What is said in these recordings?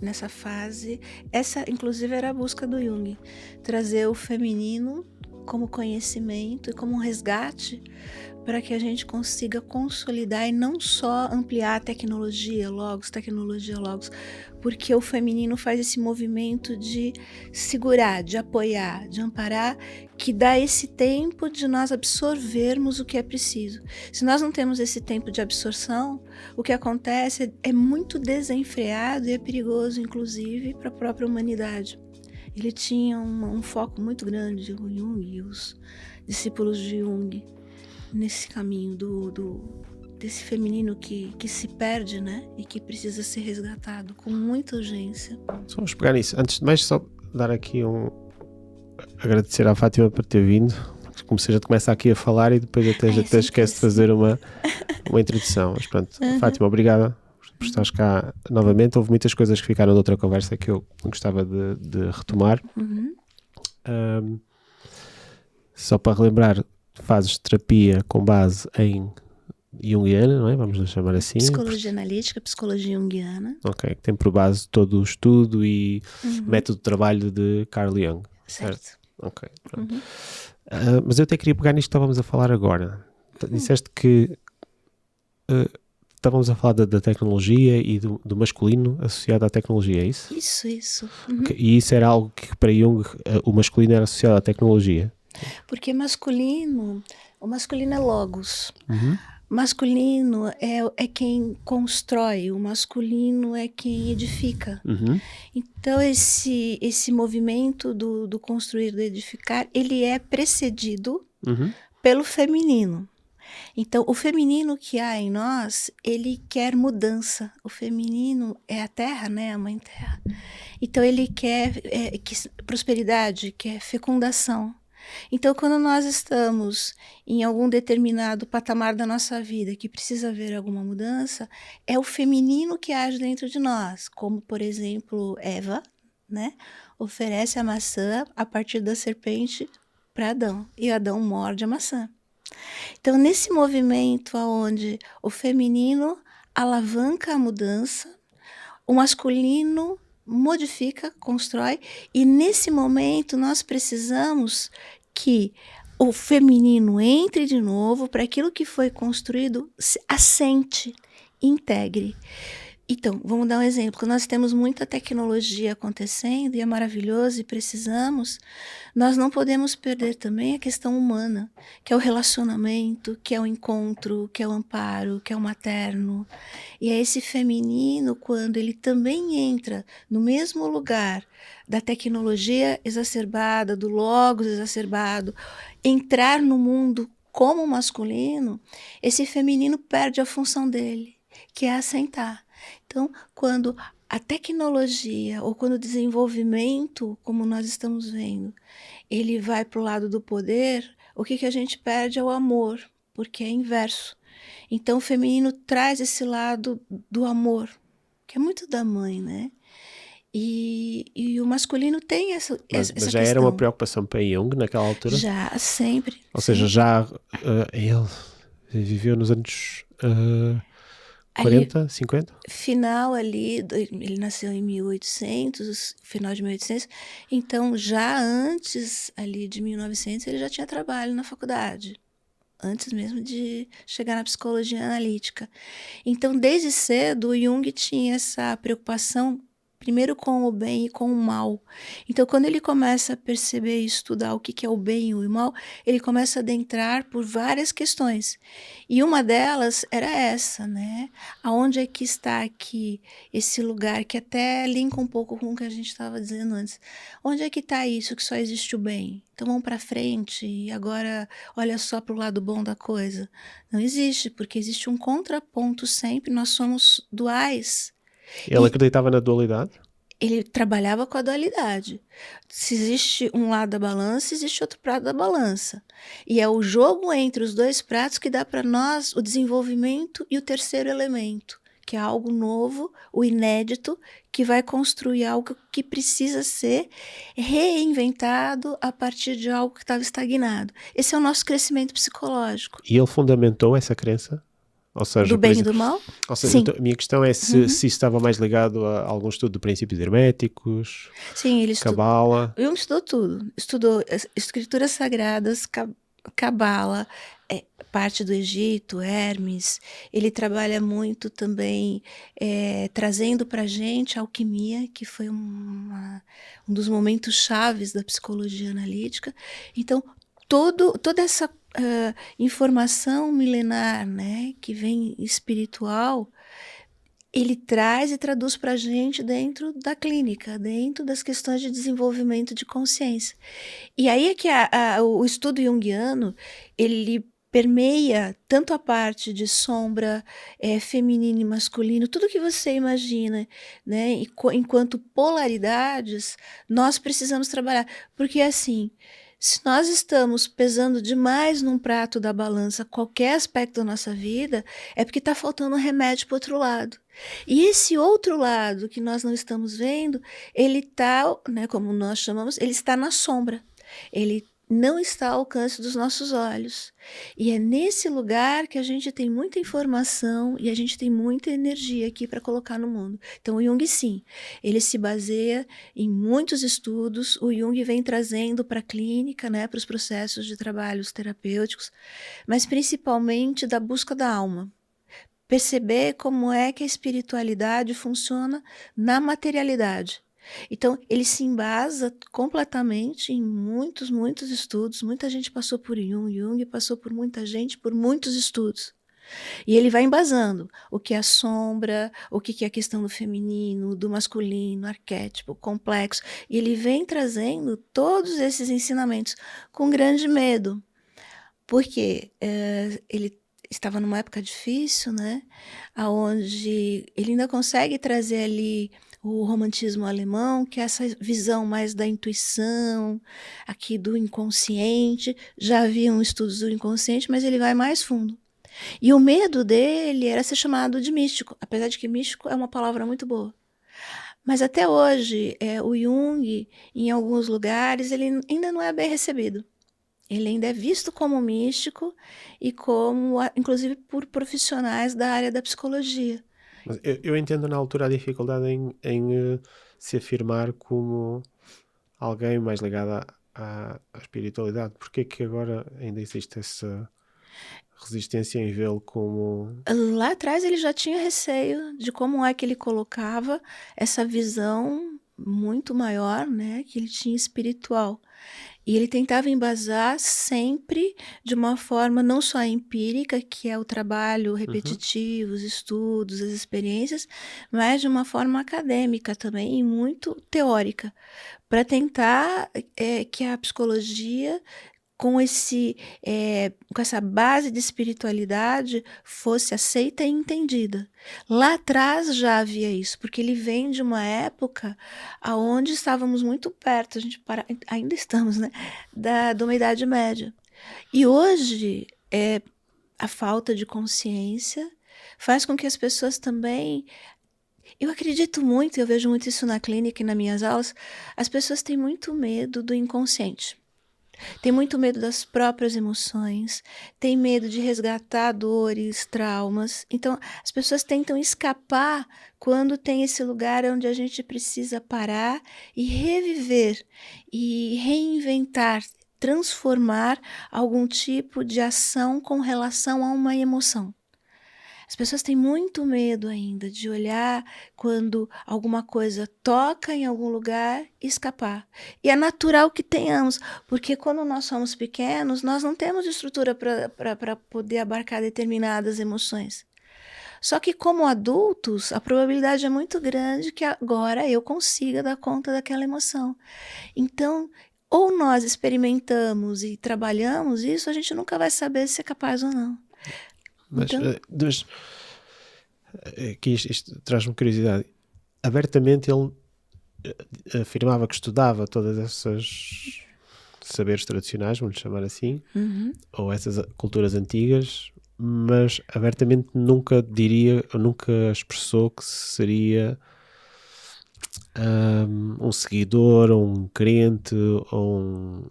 nessa fase. Essa, inclusive, era a busca do Jung. Trazer o feminino como conhecimento e como um resgate para que a gente consiga consolidar e não só ampliar a tecnologia, logos, porque o feminino faz esse movimento de segurar, de apoiar, de amparar, que dá esse tempo de nós absorvermos o que é preciso. Se nós não temos esse tempo de absorção, o que acontece é muito desenfreado e é perigoso, inclusive, para a própria humanidade. Ele tinha um foco muito grande, o Jung e os discípulos de Jung, nesse caminho desse feminino que se perde, né? E que precisa ser resgatado com muita urgência. Só vamos pegar nisso. Antes de mais, só dar aqui agradecer à Fátima por ter vindo. Como se a gente começa aqui a falar e depois até esquece de fazer uma introdução. Mas pronto, Fátima, obrigada por estares cá novamente. Houve muitas coisas que ficaram de outra conversa que eu gostava de retomar. Só para relembrar, fazes terapia com base em Jungiana, não é? Vamos chamar assim. Psicologia analítica, psicologia junguiana. Ok, que tem por base todo o estudo e método de trabalho de Carl Jung. Certo. Ok, pronto. Mas eu até queria pegar nisto que estávamos a falar agora. Disseste que estávamos a falar da tecnologia e do masculino associado à tecnologia, é isso? Isso. Okay. E isso era algo que para Jung o masculino era associado à tecnologia? Porque o masculino é logos. Masculino é quem constrói, o masculino é quem edifica. Então esse movimento do construir, do edificar, ele é precedido pelo feminino. Então o feminino que há em nós, ele quer mudança. O feminino é a terra, né? A mãe terra. Então ele quer prosperidade, quer fecundação. Então, quando nós estamos em algum determinado patamar da nossa vida que precisa haver alguma mudança, é o feminino que age dentro de nós, como, por exemplo, Eva, né, oferece a maçã a partir da serpente para Adão, e Adão morde a maçã. Então, nesse movimento onde o feminino alavanca a mudança, o masculino modifica, constrói, e nesse momento nós precisamos que o feminino entre de novo para aquilo que foi construído assente, integre. Então, vamos dar um exemplo. Nós temos muita tecnologia acontecendo e é maravilhoso e precisamos. Nós não podemos perder também a questão humana, que é o relacionamento, que é o encontro, que é o amparo, que é o materno. E é esse feminino, quando ele também entra no mesmo lugar da tecnologia exacerbada, do logos exacerbado, entrar no mundo como masculino, esse feminino perde a função dele, que é assentar. Então, quando a tecnologia ou quando o desenvolvimento, como nós estamos vendo, ele vai para o lado do poder, o que a gente perde é o amor, porque é inverso. Então, o feminino traz esse lado do amor, que é muito da mãe, né? E o masculino tem essa mas questão. Já era uma preocupação para Jung naquela altura? Já, sempre. Ou seja, já ele viveu nos anos 40, 50? Final ali, ele nasceu em 1800, final de 1800, então já antes ali de 1900 ele já tinha trabalho na faculdade, antes mesmo de chegar na psicologia analítica. Então desde cedo o Jung tinha essa preocupação primeiro com o bem e com o mal. Então, quando ele começa a perceber e estudar o que é o bem e o mal, ele começa a adentrar por várias questões. E uma delas era essa, né? Aonde é que está aqui esse lugar, que até linka um pouco com o que a gente estava dizendo antes. Onde é que está isso que só existe o bem? Então, vamos para frente e agora olha só para o lado bom da coisa. Não existe, porque existe um contraponto sempre, nós somos duais. Ele acreditava na dualidade? Ele trabalhava com a dualidade. Se existe um lado da balança, existe outro prato da balança. E é o jogo entre os dois pratos que dá para nós o desenvolvimento e o terceiro elemento, que é algo novo, o inédito, que vai construir algo que precisa ser reinventado a partir de algo que estava estagnado. Esse é o nosso crescimento psicológico. E ele fundamentou essa crença? Ou seja, do bem e do mal? Ou seja, Sim. A minha questão é se isso estava mais ligado a algum estudo de princípios herméticos, Sim, ele cabala. Jung estudou tudo. Estudou escrituras sagradas, cabala, parte do Egito, Hermes. Ele trabalha muito também trazendo para a gente a alquimia, que foi um dos momentos chaves da psicologia analítica. Então, toda essa informação milenar, né, que vem espiritual, ele traz e traduz para a gente dentro da clínica, dentro das questões de desenvolvimento de consciência. E aí é que o estudo junguiano, ele permeia tanto a parte de sombra, feminino e masculino, tudo que você imagina, né? Enquanto polaridades, nós precisamos trabalhar. Porque assim, se nós estamos pesando demais num prato da balança qualquer aspecto da nossa vida, é porque está faltando remédio para o outro lado. E esse outro lado que nós não estamos vendo, ele está, né, como nós chamamos, ele está na sombra. Ele não está ao alcance dos nossos olhos. E é nesse lugar que a gente tem muita informação e a gente tem muita energia aqui para colocar no mundo. Então, o Jung, sim, ele se baseia em muitos estudos. O Jung vem trazendo para a clínica, né, para os processos de trabalhos terapêuticos, mas principalmente da busca da alma. Perceber como é que a espiritualidade funciona na materialidade. Então, ele se embasa completamente em muitos estudos. Muita gente passou por Jung, Jung passou por muita gente, por muitos estudos. E ele vai embasando o que é a sombra, o que é a questão do feminino, do masculino, arquétipo, complexo. E ele vem trazendo todos esses ensinamentos com grande medo. Porque ele estava numa época difícil, né? Onde ele ainda consegue trazer ali o romantismo alemão, que é essa visão mais da intuição, aqui do inconsciente. Já haviam estudos do inconsciente, mas ele vai mais fundo. E o medo dele era ser chamado de místico, apesar de que místico é uma palavra muito boa. Mas até hoje, o Jung, em alguns lugares, ele ainda não é bem recebido. Ele ainda é visto como místico e como, inclusive, por profissionais da área da psicologia. Mas eu entendo na altura a dificuldade em se afirmar como alguém mais ligado à espiritualidade. Porquê que agora ainda existe essa resistência em vê-lo como... Lá atrás ele já tinha receio de como é que ele colocava essa visão muito maior, né, que ele tinha espiritual. E ele tentava embasar sempre de uma forma não só empírica, que é o trabalho repetitivo, os estudos, as experiências, mas de uma forma acadêmica também e muito teórica, para tentar que a psicologia, com essa base de espiritualidade, fosse aceita e entendida. Lá atrás já havia isso, porque ele vem de uma época onde estávamos muito perto, ainda estamos, né, de uma Idade Média. E hoje, a falta de consciência faz com que as pessoas também... Eu acredito muito, eu vejo muito isso na clínica e nas minhas aulas, as pessoas têm muito medo do inconsciente. Tem muito medo das próprias emoções, tem medo de resgatar dores, traumas. Então, as pessoas tentam escapar quando tem esse lugar onde a gente precisa parar e reviver, e reinventar, transformar algum tipo de ação com relação a uma emoção. As pessoas têm muito medo ainda de olhar quando alguma coisa toca em algum lugar e escapar. E é natural que tenhamos, porque quando nós somos pequenos, nós não temos estrutura para poder abarcar determinadas emoções. Só que como adultos, a probabilidade é muito grande que agora eu consiga dar conta daquela emoção. Então, ou nós experimentamos e trabalhamos isso, a gente nunca vai saber se é capaz ou não. Mas aqui isto traz-me curiosidade. Abertamente ele afirmava que estudava todas essas saberes tradicionais, vamos chamar assim, ou essas culturas antigas, mas abertamente nunca expressou que seria um seguidor, ou um crente, ou um...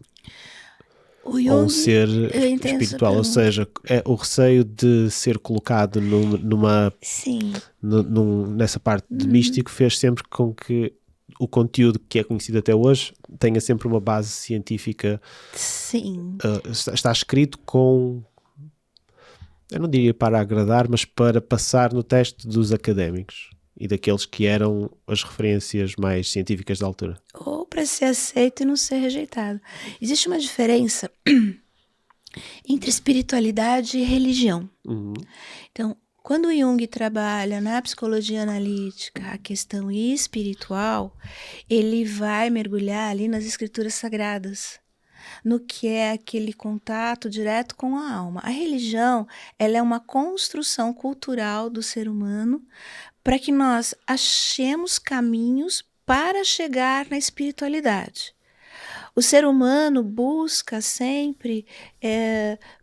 O Jung, ou um ser eu entendo espiritual, ou seja, é o receio de ser colocado nessa parte de místico fez sempre com que o conteúdo que é conhecido até hoje tenha sempre uma base científica. Sim. Está escrito com, eu não diria para agradar, mas para passar no teste dos académicos e daqueles que eram as referências mais científicas da altura. Ou para ser aceito e não ser rejeitado. Existe uma diferença entre espiritualidade e religião. Então, quando o Jung trabalha na psicologia analítica a questão espiritual, ele vai mergulhar ali nas escrituras sagradas, no que é aquele contato direto com a alma. A religião, ela é uma construção cultural do ser humano para que nós achemos caminhos para chegar na espiritualidade. O ser humano busca sempre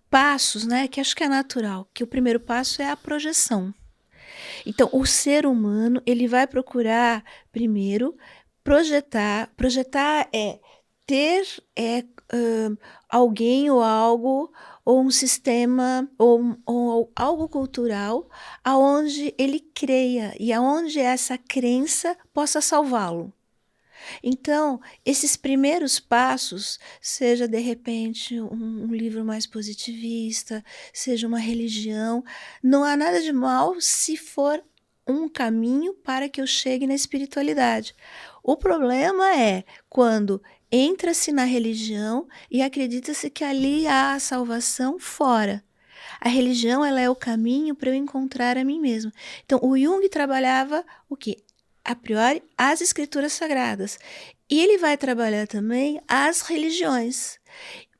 passos, né, que acho que é natural, que o primeiro passo é a projeção. Então, o ser humano, ele vai procurar primeiro projetar é ter alguém ou algo, ou um sistema, ou algo cultural, aonde ele creia e aonde essa crença possa salvá-lo. Então, esses primeiros passos, seja de repente um livro mais positivista, seja uma religião, não há nada de mal se for um caminho para que eu chegue na espiritualidade. O problema é quando entra-se na religião e acredita-se que ali há a salvação fora. A religião, ela é o caminho para eu encontrar a mim mesmo. Então, o Jung trabalhava o quê? A priori, as escrituras sagradas. E ele vai trabalhar também as religiões,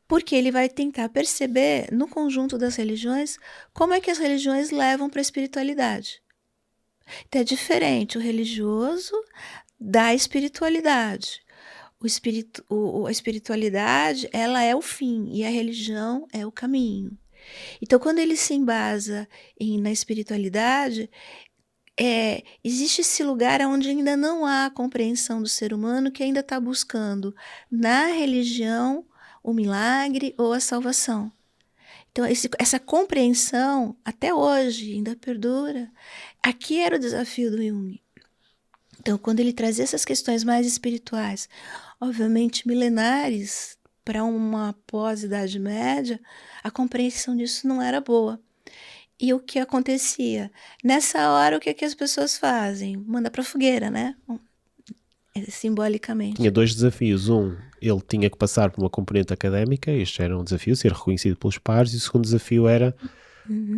porque ele vai tentar perceber, no conjunto das religiões, como é que as religiões levam para a espiritualidade. Então, é diferente o religioso da espiritualidade. A espiritualidade, ela é o fim, e a religião é o caminho. Então, quando ele se embasa na espiritualidade, existe esse lugar onde ainda não há a compreensão do ser humano, que ainda está buscando na religião o milagre ou a salvação. Então, essa compreensão, até hoje, ainda perdura. Aqui era o desafio do Jung. Então, quando ele trazia essas questões mais espirituais, obviamente milenares, para uma pós-Idade Média, a compreensão disso não era boa. E o que acontecia? Nessa hora, o que as pessoas fazem? Manda para a fogueira, né? Simbolicamente. Tinha dois desafios. Ele tinha que passar por uma componente académica, este era um desafio, ser reconhecido pelos pares, e o segundo desafio era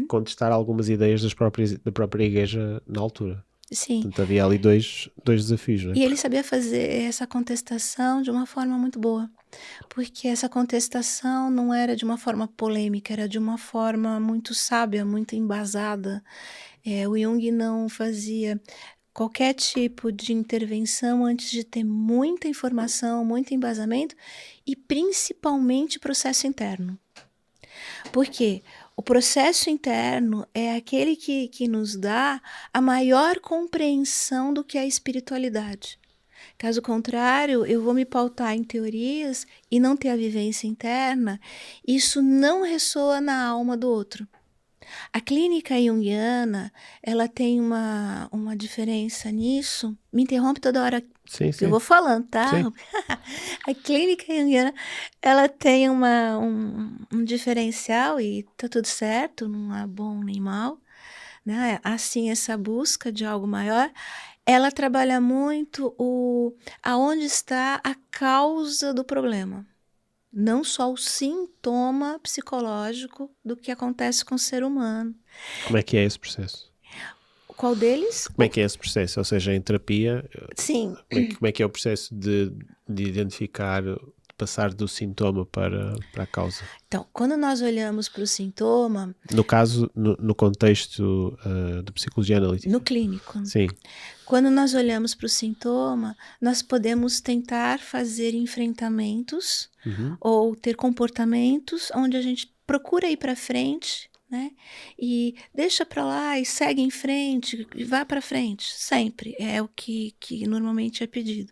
contestar algumas ideias da própria igreja na altura. Sim. Portanto, havia ali dois desafios, não é? E ele sabia fazer essa contestação de uma forma muito boa, porque essa contestação não era de uma forma polêmica, era de uma forma muito sábia, muito embasada. O Jung não fazia qualquer tipo de intervenção antes de ter muita informação, muito embasamento e principalmente processo interno. Por quê? O processo interno é aquele que nos dá a maior compreensão do que é a espiritualidade. Caso contrário, eu vou me pautar em teorias e não ter a vivência interna, isso não ressoa na alma do outro. A clínica junguiana, ela tem uma diferença nisso. Me interrompe toda hora. Sim. Eu vou falando, tá? Sim. A clínica junguiana, ela tem um diferencial e tá tudo certo, não há bom nem mal, né? Assim, essa busca de algo maior, ela trabalha muito aonde está a causa do problema. Não só o sintoma psicológico do que acontece com o ser humano. Como é que é esse processo? Qual deles? Como é que é esse processo? Ou seja, em terapia, Sim. Como é que é o processo de identificar, de passar do sintoma para a causa? Então, quando nós olhamos para o sintoma... No caso, no contexto de psicologia analítica. No clínico. Sim. Quando nós olhamos para o sintoma, nós podemos tentar fazer enfrentamentos ou ter comportamentos onde a gente procura ir para frente, né? E deixa para lá e segue em frente, e vá para frente, sempre. É o que normalmente é pedido.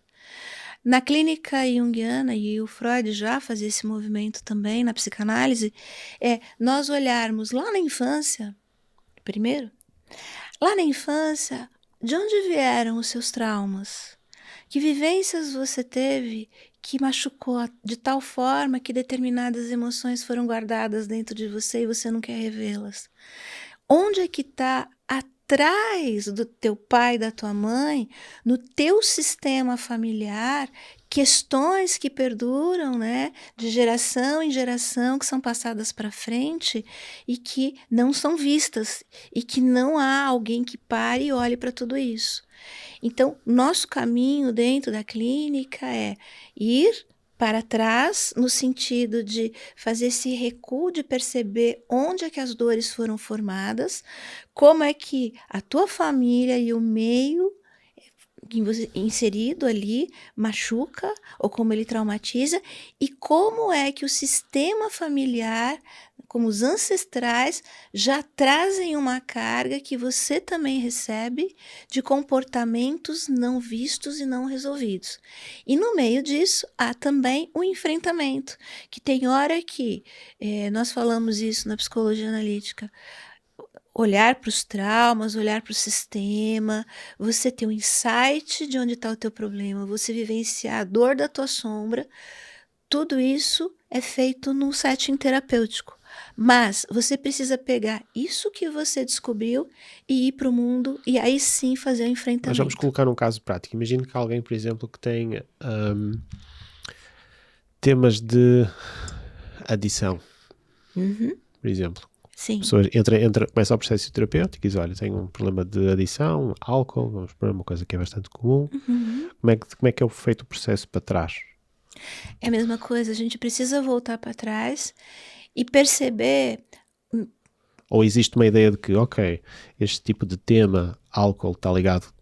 Na clínica junguiana, e o Freud já fazia esse movimento também na psicanálise, é nós olharmos lá na infância, primeiro, lá na infância, de onde vieram os seus traumas? Que vivências você teve que machucou de tal forma que determinadas emoções foram guardadas dentro de você e você não quer revê-las? Onde é que está atrás do teu pai, da tua mãe, no teu sistema familiar, questões que perduram, né, de geração em geração, que são passadas para frente e que não são vistas e que não há alguém que pare e olhe para tudo isso. Então, nosso caminho dentro da clínica é ir para trás, no sentido de fazer esse recuo, de perceber onde é que as dores foram formadas, como é que a tua família e o meio inserido ali machuca ou como ele traumatiza e como é que o sistema familiar, como os ancestrais, já trazem uma carga que você também recebe de comportamentos não vistos e não resolvidos. E no meio disso há também o enfrentamento, que tem hora que, nós falamos isso na psicologia analítica, olhar para os traumas, olhar para o sistema, você ter um insight de onde está o teu problema, você vivenciar a dor da tua sombra, tudo isso é feito num setting terapêutico. Mas você precisa pegar isso que você descobriu e ir para o mundo e aí sim fazer o enfrentamento. Nós vamos colocar um caso prático. Imagine que alguém, por exemplo, que tem temas de adição, por exemplo. Sim. A pessoa começa o processo terapêutico e diz, olha, tenho um problema de adição, álcool, vamos para uma coisa que é bastante comum. Como é que é feito o processo para trás? É a mesma coisa, a gente precisa voltar para trás e perceber. Ou existe uma ideia de que, ok, este tipo de tema, álcool, está ligado,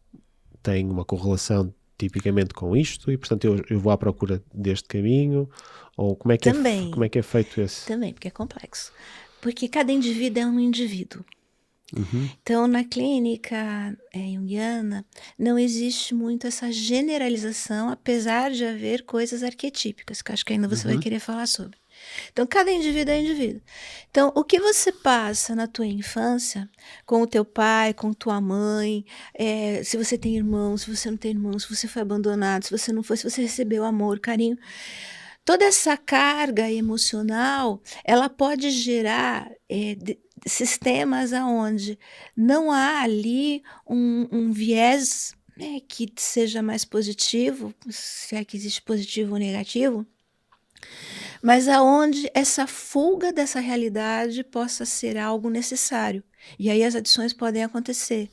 tem uma correlação tipicamente com isto e, portanto, eu vou à procura deste caminho? Ou como é que, como é, que é feito esse? Também, porque é complexo. Porque cada indivíduo é um indivíduo. Então, na clínica junguiana, não existe muito essa generalização, apesar de haver coisas arquetípicas, que acho que ainda você vai querer falar sobre. Então, cada indivíduo é indivíduo. Então, o que você passa na tua infância, com o teu pai, com tua mãe, se você tem irmão, se você não tem irmão, se você foi abandonado, se você não foi, se você recebeu amor, carinho, toda essa carga emocional, ela pode gerar sistemas aonde não há ali um viés, né, que seja mais positivo, se é que existe positivo ou negativo, mas aonde essa fuga dessa realidade possa ser algo necessário. E aí as adições podem acontecer.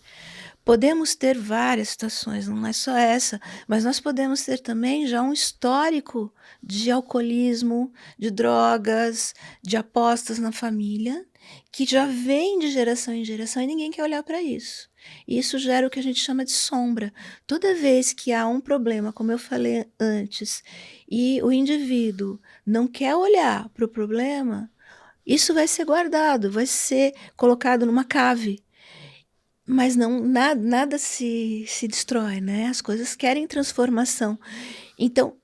Podemos ter várias situações, não é só essa, mas nós podemos ter também já um histórico de alcoolismo, de drogas, de apostas na família, que já vem de geração em geração e ninguém quer olhar para isso. Isso gera o que a gente chama de sombra. Toda vez que há um problema, como eu falei antes, e o indivíduo não quer olhar para o problema, isso vai ser guardado, vai ser colocado numa cave. Mas nada se destrói, né? As coisas querem transformação. Então,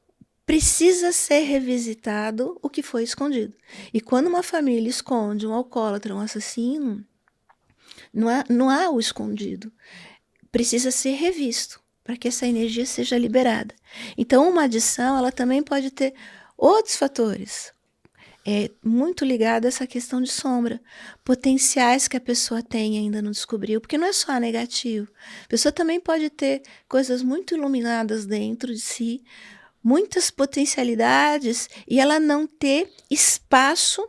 precisa ser revisitado o que foi escondido. E quando uma família esconde um alcoólatra, um assassino, não há o escondido. Precisa ser revisto para que essa energia seja liberada. Então, uma adição, ela também pode ter outros fatores. É muito ligado a essa questão de sombra, potenciais que a pessoa tem e ainda não descobriu, porque não é só negativo. A pessoa também pode ter coisas muito iluminadas dentro de si, muitas potencialidades, e ela não ter espaço,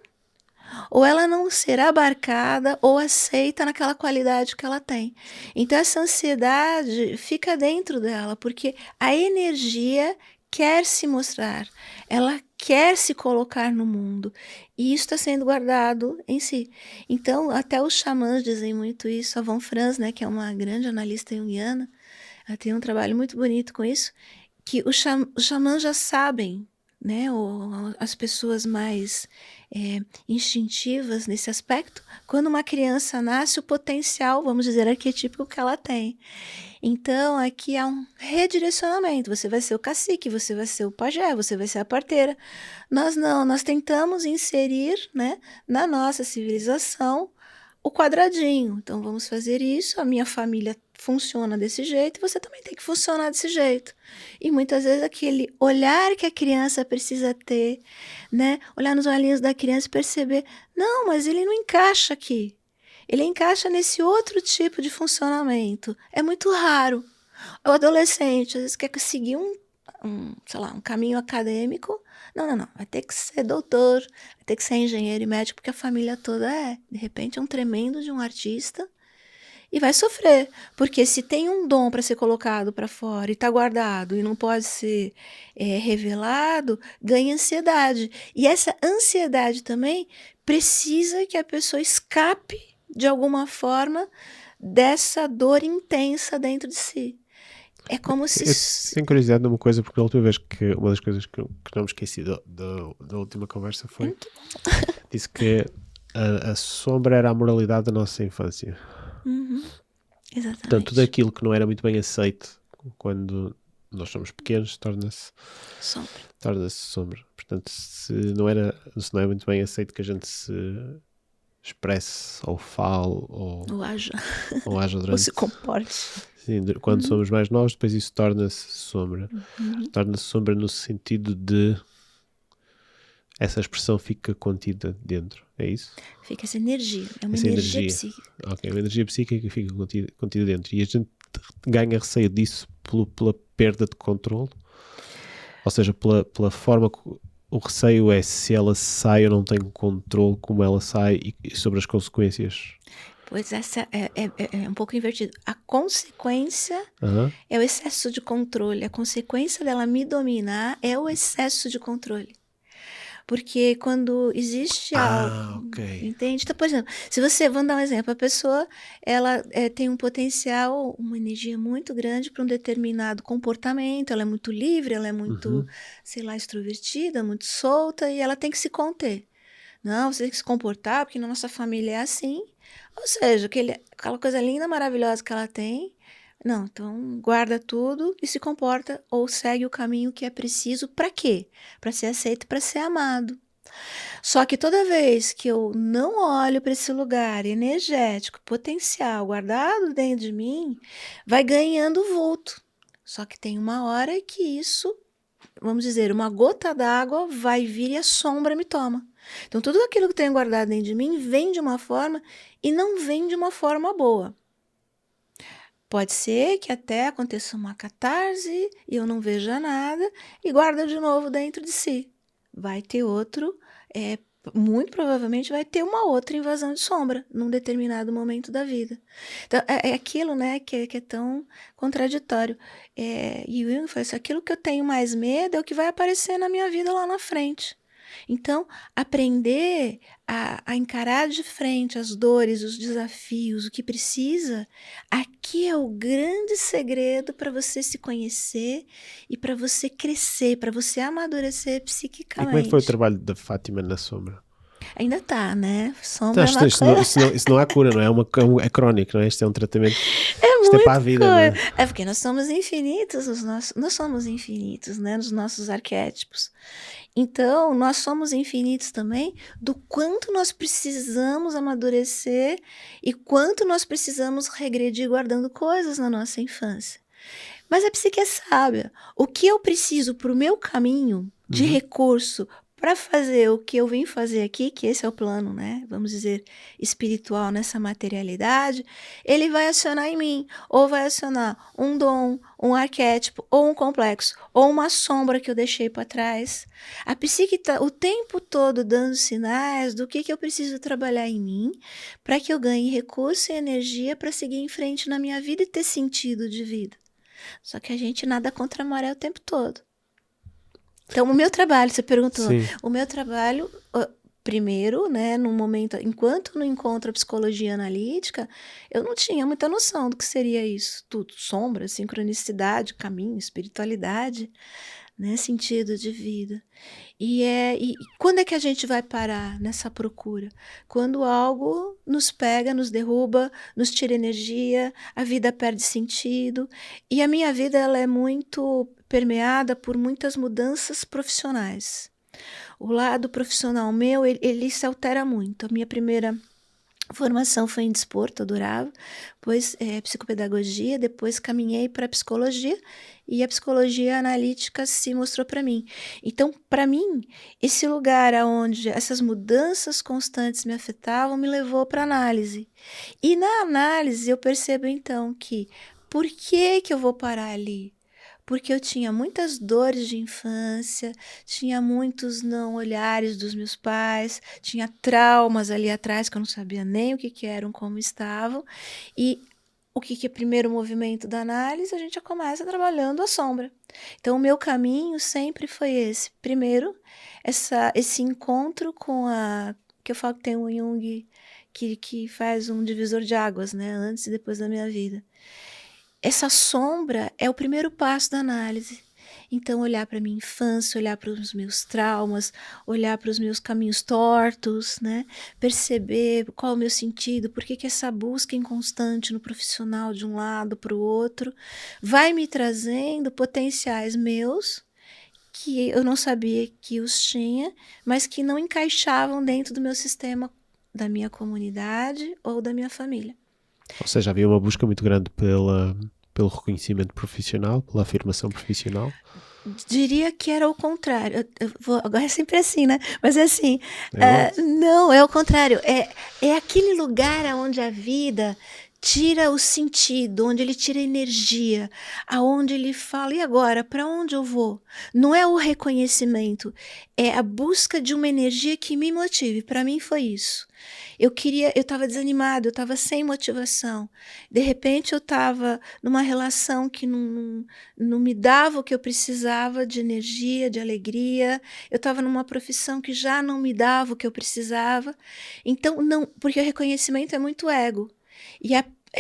ou ela não ser abarcada ou aceita naquela qualidade que ela tem. Então essa ansiedade fica dentro dela, porque a energia quer se mostrar, ela quer se colocar no mundo, e isso está sendo guardado em si. Então, até os xamãs dizem muito isso, a Von Franz, né, que é uma grande analista junguiana, ela tem um trabalho muito bonito com isso, que os xamãs já sabem né, ou as pessoas mais instintivas nesse aspecto, quando uma criança nasce, o potencial, vamos dizer, arquetípico que ela tem. Então, aqui há um redirecionamento. Você vai ser o cacique, você vai ser o pajé, você vai ser a parteira. Nós não, nós tentamos inserir, né, na nossa civilização o quadradinho. Então, vamos fazer isso, a minha família funciona desse jeito, você também tem que funcionar desse jeito. E muitas vezes aquele olhar que a criança precisa ter, né, olhar nos olhinhos da criança e perceber, não, mas ele não encaixa aqui. Ele encaixa nesse outro tipo de funcionamento. É muito raro. O adolescente, às vezes, quer seguir sei lá, um caminho acadêmico. Não. Vai ter que ser doutor, vai ter que ser engenheiro e médico, porque a família toda é. De repente, é um tremendo de um artista e vai sofrer. Porque se tem um dom para ser colocado para fora e está guardado e não pode ser revelado, ganha ansiedade. E essa ansiedade também precisa que a pessoa escape de alguma forma dessa dor intensa dentro de si. É como se... Tenho curiosidade numa coisa, porque a última vez que uma das coisas que não me esqueci da última conversa foi disse que a sombra era a moralidade da nossa infância. Exatamente. Portanto, tudo aquilo que não era muito bem aceito quando nós somos pequenos torna-se sombra. Portanto, se não é muito bem aceito que a gente se expresse ou fale ou haja durante... ou se comporte. Sim, quando somos mais novos, depois isso torna-se sombra. Torna-se sombra no sentido de essa expressão fica contida dentro, é isso? Fica essa energia, é uma energia psíquica. Ok, uma energia psíquica que fica contida dentro. E a gente ganha receio disso pela perda de controle? Ou seja, pela forma que o receio é se ela sai ou não tem controle, como ela sai e sobre as consequências. Pois essa é um pouco invertido. A consequência é o excesso de controle. A consequência dela me dominar é o excesso de controle. Porque quando existe algo, okay. Entende? Então, por exemplo, vamos dar um exemplo, a pessoa ela tem um potencial, uma energia muito grande para um determinado comportamento, ela é muito livre, ela é muito, sei lá, extrovertida, muito solta, e ela tem que se conter. Não, você tem que se comportar, porque na nossa família é assim. Ou seja, aquela coisa linda, maravilhosa que ela tem, não, então guarda tudo e se comporta ou segue o caminho que é preciso. Para quê? Para ser aceito, para ser amado. Só que toda vez que eu não olho para esse lugar energético, potencial, guardado dentro de mim, vai ganhando vulto. Só que tem uma hora que isso, vamos dizer, uma gota d'água vai vir e a sombra me toma. Então tudo aquilo que eu tenho guardado dentro de mim vem de uma forma e não vem de uma forma boa. Pode ser que até aconteça uma catarse e eu não veja nada e guarda de novo dentro de si. Vai ter muito provavelmente vai ter uma outra invasão de sombra num determinado momento da vida. Então, é aquilo, né, que é tão contraditório. E o Jung fala assim, aquilo que eu tenho mais medo é o que vai aparecer na minha vida lá na frente. Então, aprender a encarar de frente as dores, os desafios, o que precisa, aqui é o grande segredo para você se conhecer e para você crescer, para você amadurecer psiquicamente. E como é que foi o trabalho da Fátima na sombra? Ainda tá, né? Sombra é uma coisa... isso não há cura, não é? É crónico, não é? Isto é um tratamento. Isto é para a vida, coisa. Não é? É porque nós somos infinitos, nós somos infinitos, né? Nos nossos arquétipos. Então, nós somos infinitos também do quanto nós precisamos amadurecer e quanto nós precisamos regredir guardando coisas na nossa infância. Mas a psique é sábia. O que eu preciso para o meu caminho de recurso para fazer o que eu vim fazer aqui, que esse é o plano, né? Vamos dizer, espiritual nessa materialidade, ele vai acionar em mim, ou vai acionar um dom, um arquétipo, ou um complexo, ou uma sombra que eu deixei para trás. A psique está o tempo todo dando sinais do que eu preciso trabalhar em mim para que eu ganhe recurso e energia para seguir em frente na minha vida e ter sentido de vida. Só que a gente nada contra a maré o tempo todo. Então, o meu trabalho, você perguntou, o meu trabalho, primeiro, né, no momento, enquanto não encontro a psicologia analítica, eu não tinha muita noção do que seria isso tudo, sombra, sincronicidade, caminho, espiritualidade, né? Sentido de vida. E quando é que a gente vai parar nessa procura? Quando algo nos pega, nos derruba, nos tira energia, a vida perde sentido. E a minha vida ela é muito permeada por muitas mudanças profissionais. O lado profissional meu, ele se altera muito. A minha primeira formação foi em desporto, adorava, depois psicopedagogia, depois caminhei para psicologia e a psicologia analítica se mostrou para mim. Então, para mim, esse lugar onde essas mudanças constantes me afetavam me levou para análise. E na análise eu percebo então que por que eu vou parar ali? Porque eu tinha muitas dores de infância, tinha muitos não olhares dos meus pais, tinha traumas ali atrás que eu não sabia nem o que eram, como estavam. E o que é o primeiro movimento da análise? A gente já começa trabalhando a sombra. Então, o meu caminho sempre foi esse. Primeiro, esse encontro com a... que eu falo que tem um Jung que faz um divisor de águas, né? Antes e depois da minha vida. Essa sombra é o primeiro passo da análise. Então, olhar para a minha infância, olhar para os meus traumas, olhar para os meus caminhos tortos, né? Perceber qual é o meu sentido, por que essa busca inconstante no profissional de um lado para o outro vai me trazendo potenciais meus que eu não sabia que os tinha, mas que não encaixavam dentro do meu sistema, da minha comunidade ou da minha família. Ou seja, havia uma busca muito grande pelo reconhecimento profissional, pela afirmação profissional. Diria que era o contrário. Agora é sempre assim, né? Mas é assim. Não, é o contrário. É aquele lugar onde a vida tira o sentido, onde ele tira a energia, aonde ele fala, e agora, para onde eu vou? Não é o reconhecimento, é a busca de uma energia que me motive. Para mim foi isso. Eu estava desanimada, eu estava sem motivação. De repente eu estava numa relação que não me dava o que eu precisava de energia, de alegria. Eu estava numa profissão que já não me dava o que eu precisava. Então, não, porque o reconhecimento é muito ego. E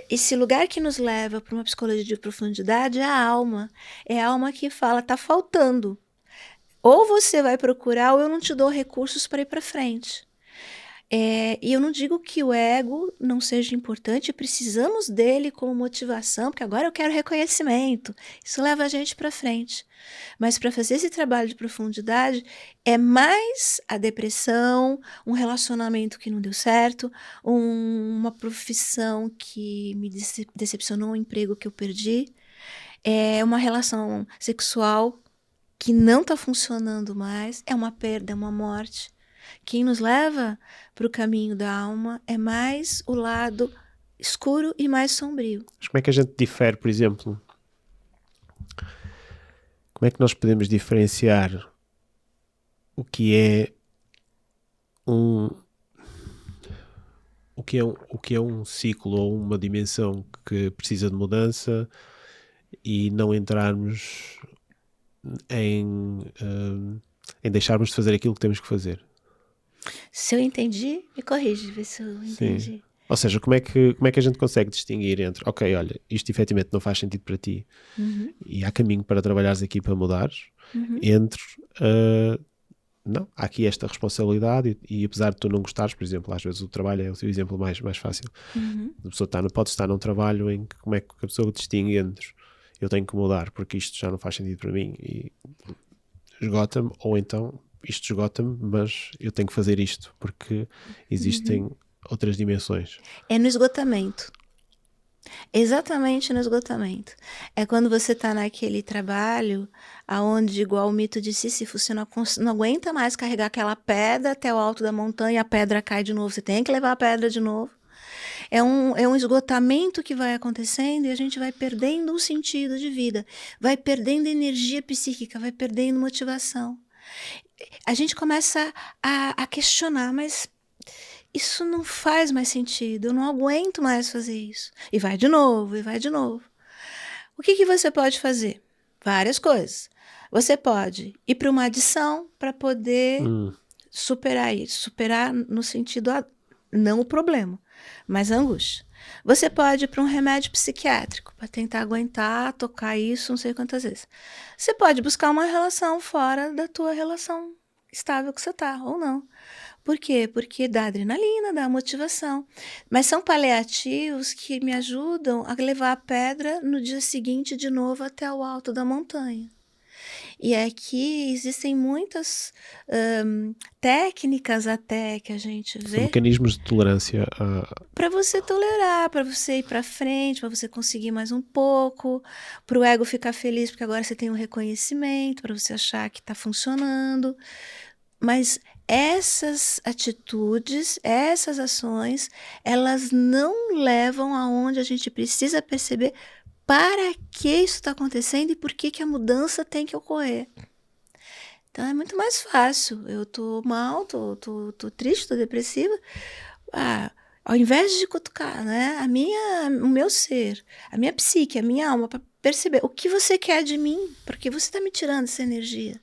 esse lugar que nos leva para uma psicologia de profundidade é a alma. É a alma que fala, está faltando. Ou você vai procurar, ou eu não te dou recursos para ir para frente. E eu não digo que o ego não seja importante, precisamos dele como motivação, porque agora eu quero reconhecimento. Isso leva a gente para frente. Mas para fazer esse trabalho de profundidade, é mais a depressão, um relacionamento que não deu certo, uma profissão que me decepcionou, um emprego que eu perdi, uma relação sexual que não está funcionando mais, é uma perda, é uma morte. Quem nos leva para o caminho da alma é mais o lado escuro e mais sombrio. Mas como é que a gente difere, por exemplo? Como é que nós podemos diferenciar o que é um ciclo ou uma dimensão que precisa de mudança e não entrarmos em deixarmos de fazer aquilo que temos que fazer? Se eu entendi, me corrige, vê se eu entendi. Sim. Ou seja, como é que a gente consegue distinguir entre, ok, olha, isto efetivamente não faz sentido para ti e há caminho para trabalhares aqui para mudares, entre, não, há aqui esta responsabilidade e apesar de tu não gostares, por exemplo, às vezes o trabalho é o seu exemplo mais fácil. A pessoa pode estar num trabalho em que como é que a pessoa distingue entre eu tenho que mudar porque isto já não faz sentido para mim e esgota-me, ou então isto esgota-me, mas eu tenho que fazer isto porque existem outras dimensões. É no esgotamento. Exatamente no esgotamento. É quando você está naquele trabalho aonde, igual o mito de Sísifo, você não aguenta mais carregar aquela pedra até o alto da montanha, a pedra cai de novo, você tem que levar a pedra de novo. É um esgotamento que vai acontecendo e a gente vai perdendo um sentido de vida, vai perdendo energia psíquica, vai perdendo motivação. A gente começa a questionar, mas isso não faz mais sentido, eu não aguento mais fazer isso. E vai de novo, e vai de novo. O que você pode fazer? Várias coisas. Você pode ir para uma adição para poder superar isso. Superar no sentido, não o problema, mas a angústia. Você pode ir para um remédio psiquiátrico para tentar aguentar, tocar isso não sei quantas vezes. Você pode buscar uma relação fora da tua relação estável que você tá, ou não. Por quê? Porque dá adrenalina, dá motivação. Mas são paliativos que me ajudam a levar a pedra no dia seguinte de novo até o alto da montanha. E aqui existem muitas técnicas até que a gente vê. São mecanismos de tolerância. Para você tolerar, para você ir para frente, para você conseguir mais um pouco, para o ego ficar feliz porque agora você tem um reconhecimento, para você achar que está funcionando. Mas essas atitudes, essas ações, elas não levam aonde a gente precisa perceber para que isso está acontecendo e por que a mudança tem que ocorrer. Então é muito mais fácil. Eu tô mal, tô triste, tô depressiva. Ao invés de cutucar, né, o meu ser, a minha psique, a minha alma, para perceber o que você quer de mim, porque você está me tirando essa energia.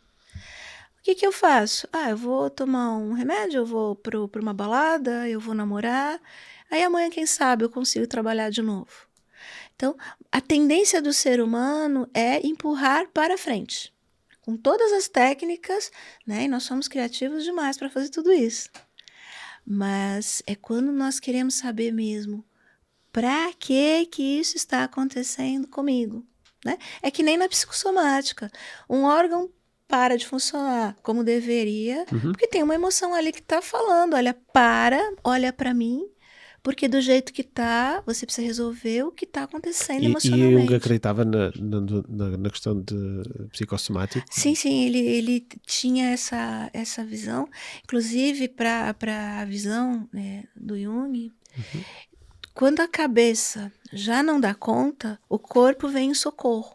O que eu faço? Eu vou tomar um remédio, eu vou para uma balada, eu vou namorar, aí amanhã, quem sabe, eu consigo trabalhar de novo. Então, a tendência do ser humano é empurrar para frente, com todas as técnicas, né? E nós somos criativos demais para fazer tudo isso. Mas é quando nós queremos saber mesmo para que isso está acontecendo comigo, né? É que nem na psicossomática. Um órgão para de funcionar como deveria, porque tem uma emoção ali que está falando, olha para mim, porque do jeito que está, você precisa resolver o que está acontecendo emocionalmente. E Jung acreditava na questão de psicossomático? Sim, ele tinha essa visão, inclusive para a visão, né, do Jung, quando a cabeça já não dá conta, o corpo vem em socorro.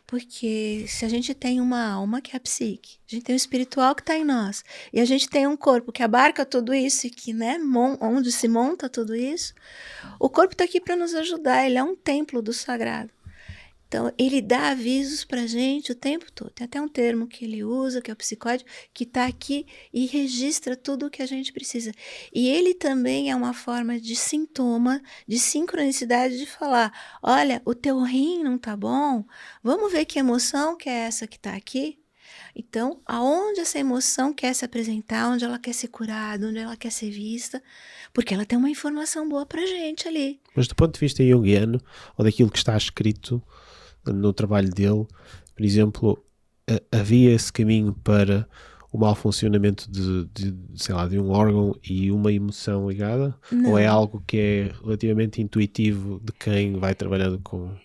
Porque se a gente tem uma alma, que é a psique, a gente tem o espiritual que está em nós, e a gente tem um corpo que abarca tudo isso e que, né, onde se monta tudo isso, o corpo está aqui para nos ajudar, ele é um templo do sagrado. Então, ele dá avisos para a gente o tempo todo. Tem até um termo que ele usa, que é o psicódico, que está aqui e registra tudo o que a gente precisa. E ele também é uma forma de sintoma, de sincronicidade, de falar, olha, o teu rim não está bom, vamos ver que emoção que é essa que está aqui? Então, aonde essa emoção quer se apresentar, onde ela quer ser curada, onde ela quer ser vista, porque ela tem uma informação boa para a gente ali. Mas do ponto de vista junguiano, ou daquilo que está escrito no trabalho dele, por exemplo, havia esse caminho para o mau funcionamento de um órgão e uma emoção ligada? Não. Ou é algo que é relativamente intuitivo de quem vai trabalhando com...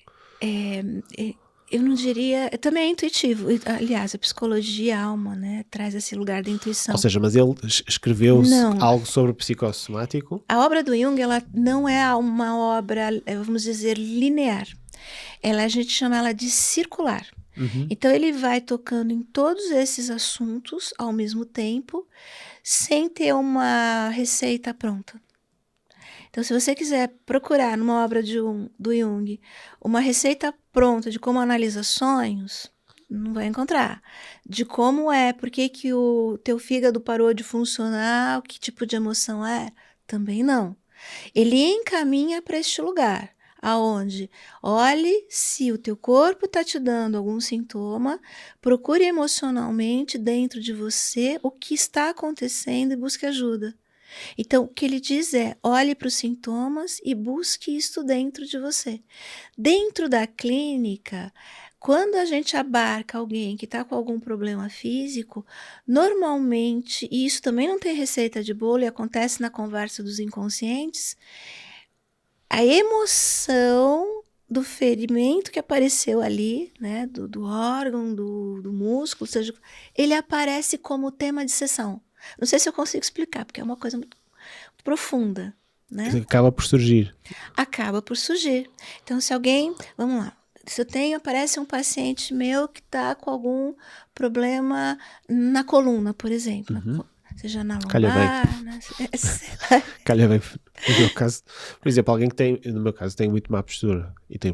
Eu não diria... Também é intuitivo. Aliás, a psicologia, a alma, né, traz esse lugar da intuição. Ou seja, mas ele escreveu algo sobre o psicossomático? A obra do Jung, ela não é uma obra, vamos dizer, linear. A gente chama ela de circular. Então, ele vai tocando em todos esses assuntos ao mesmo tempo, sem ter uma receita pronta. Então, se você quiser procurar numa obra do Jung uma receita pronta de como analisa sonhos, não vai encontrar. De como por que o teu fígado parou de funcionar, que tipo de emoção é, também não. Ele encaminha para este lugar, aonde olhe se o teu corpo está te dando algum sintoma, procure emocionalmente dentro de você o que está acontecendo e busque ajuda. Então, o que ele diz é, olhe para os sintomas e busque isso dentro de você. Dentro da clínica, quando a gente abarca alguém que está com algum problema físico, normalmente, e isso também não tem receita de bolo e acontece na conversa dos inconscientes, a emoção do ferimento que apareceu ali, né, do órgão, do músculo, seja, ele aparece como tema de sessão. Não sei se eu consigo explicar, porque é uma coisa muito profunda, né? Acaba por surgir. Acaba por surgir. Então, se alguém... Vamos lá. Se aparece um paciente meu que está com algum problema na coluna, por exemplo. Seja na lombar... Calha bem. No meu caso, por exemplo, alguém que tem... No meu caso, tem muito má postura e tem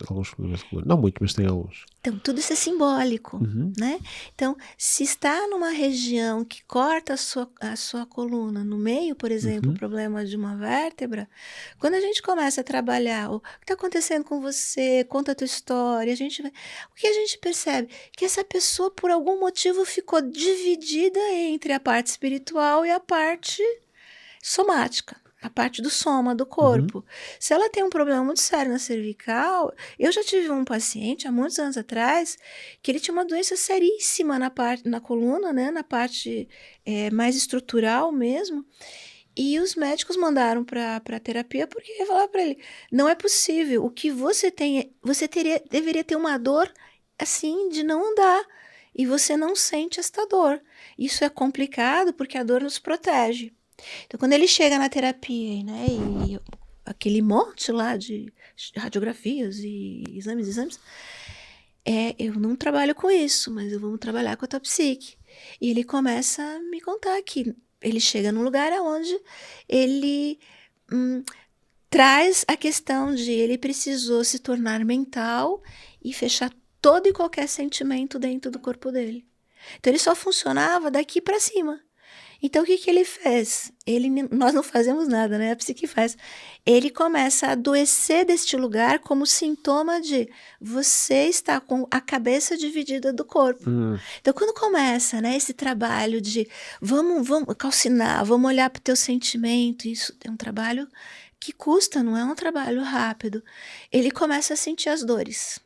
alguns problemas de coluna. Não muito, mas tem alguns. Então, tudo isso é simbólico, né? Então, se está numa região que corta a sua coluna no meio, por exemplo, o problema de uma vértebra, quando a gente começa a trabalhar o que está acontecendo com você, conta a tua história, o que a gente percebe? Que essa pessoa, por algum motivo, ficou dividida entre a parte espiritual e a parte somática. A parte do soma, do corpo. Se ela tem um problema muito sério na cervical, eu já tive um paciente há muitos anos atrás que ele tinha uma doença seríssima na coluna, né, na parte mais estrutural mesmo, e os médicos mandaram para terapia porque ia falar para ele, não é possível, o que você tem, deveria ter uma dor assim de não andar, e você não sente esta dor. Isso é complicado porque a dor nos protege. Então, quando ele chega na terapia, né, e aquele monte lá de radiografias e exames, eu não trabalho com isso, mas eu vou trabalhar com a tua psique. E ele começa a me contar que ele chega num lugar onde ele traz a questão de ele precisou se tornar mental e fechar todo e qualquer sentimento dentro do corpo dele. Então, ele só funcionava daqui para cima. Então, o que ele fez? Nós não fazemos nada, né? A psique faz. Ele começa a adoecer deste lugar como sintoma de você está com a cabeça dividida do corpo. Então, quando começa, né, esse trabalho de vamos calcinar, vamos olhar para o teu sentimento, isso é um trabalho que custa, não é um trabalho rápido. Ele começa a sentir as dores.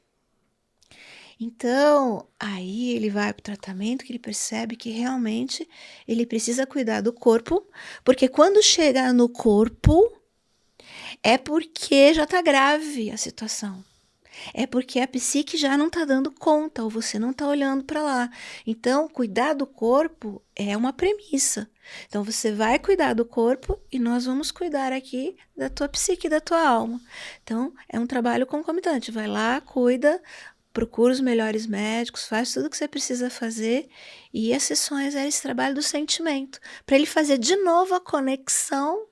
Então, aí ele vai para o tratamento, que ele percebe que realmente ele precisa cuidar do corpo, porque quando chega no corpo, é porque já está grave a situação. É porque a psique já não está dando conta, ou você não está olhando para lá. Então, cuidar do corpo é uma premissa. Então, você vai cuidar do corpo e nós vamos cuidar aqui da tua psique, da tua alma. Então, é um trabalho concomitante. Vai lá, cuida, procura os melhores médicos, faz tudo o que você precisa fazer, e as sessões é esse trabalho do sentimento, para ele fazer de novo a conexão,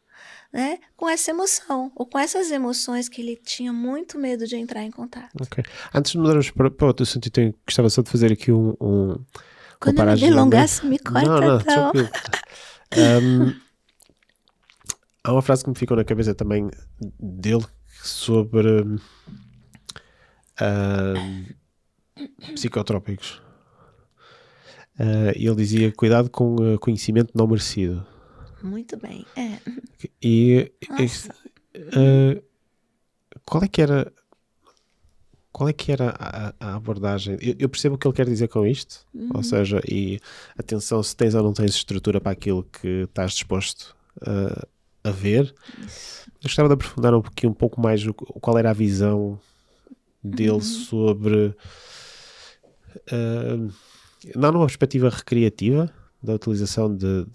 né, com essa emoção, ou com essas emoções que ele tinha muito medo de entrar em contato. Ok. Antes de mudarmos para outro assunto, gostava só de fazer aqui Quando eu me delongasse, me corta. Não, tranquilo. Há uma frase que me ficou na cabeça também dele sobre psicotrópicos. Ele dizia, cuidado com conhecimento não merecido. Muito bem, E qual é que era a abordagem? Eu percebo o que ele quer dizer com isto, ou seja, e atenção se tens ou não tens estrutura para aquilo que estás disposto a ver. Eu gostava de aprofundar um pouco mais qual era a visão dele sobre não numa perspectiva recreativa da utilização de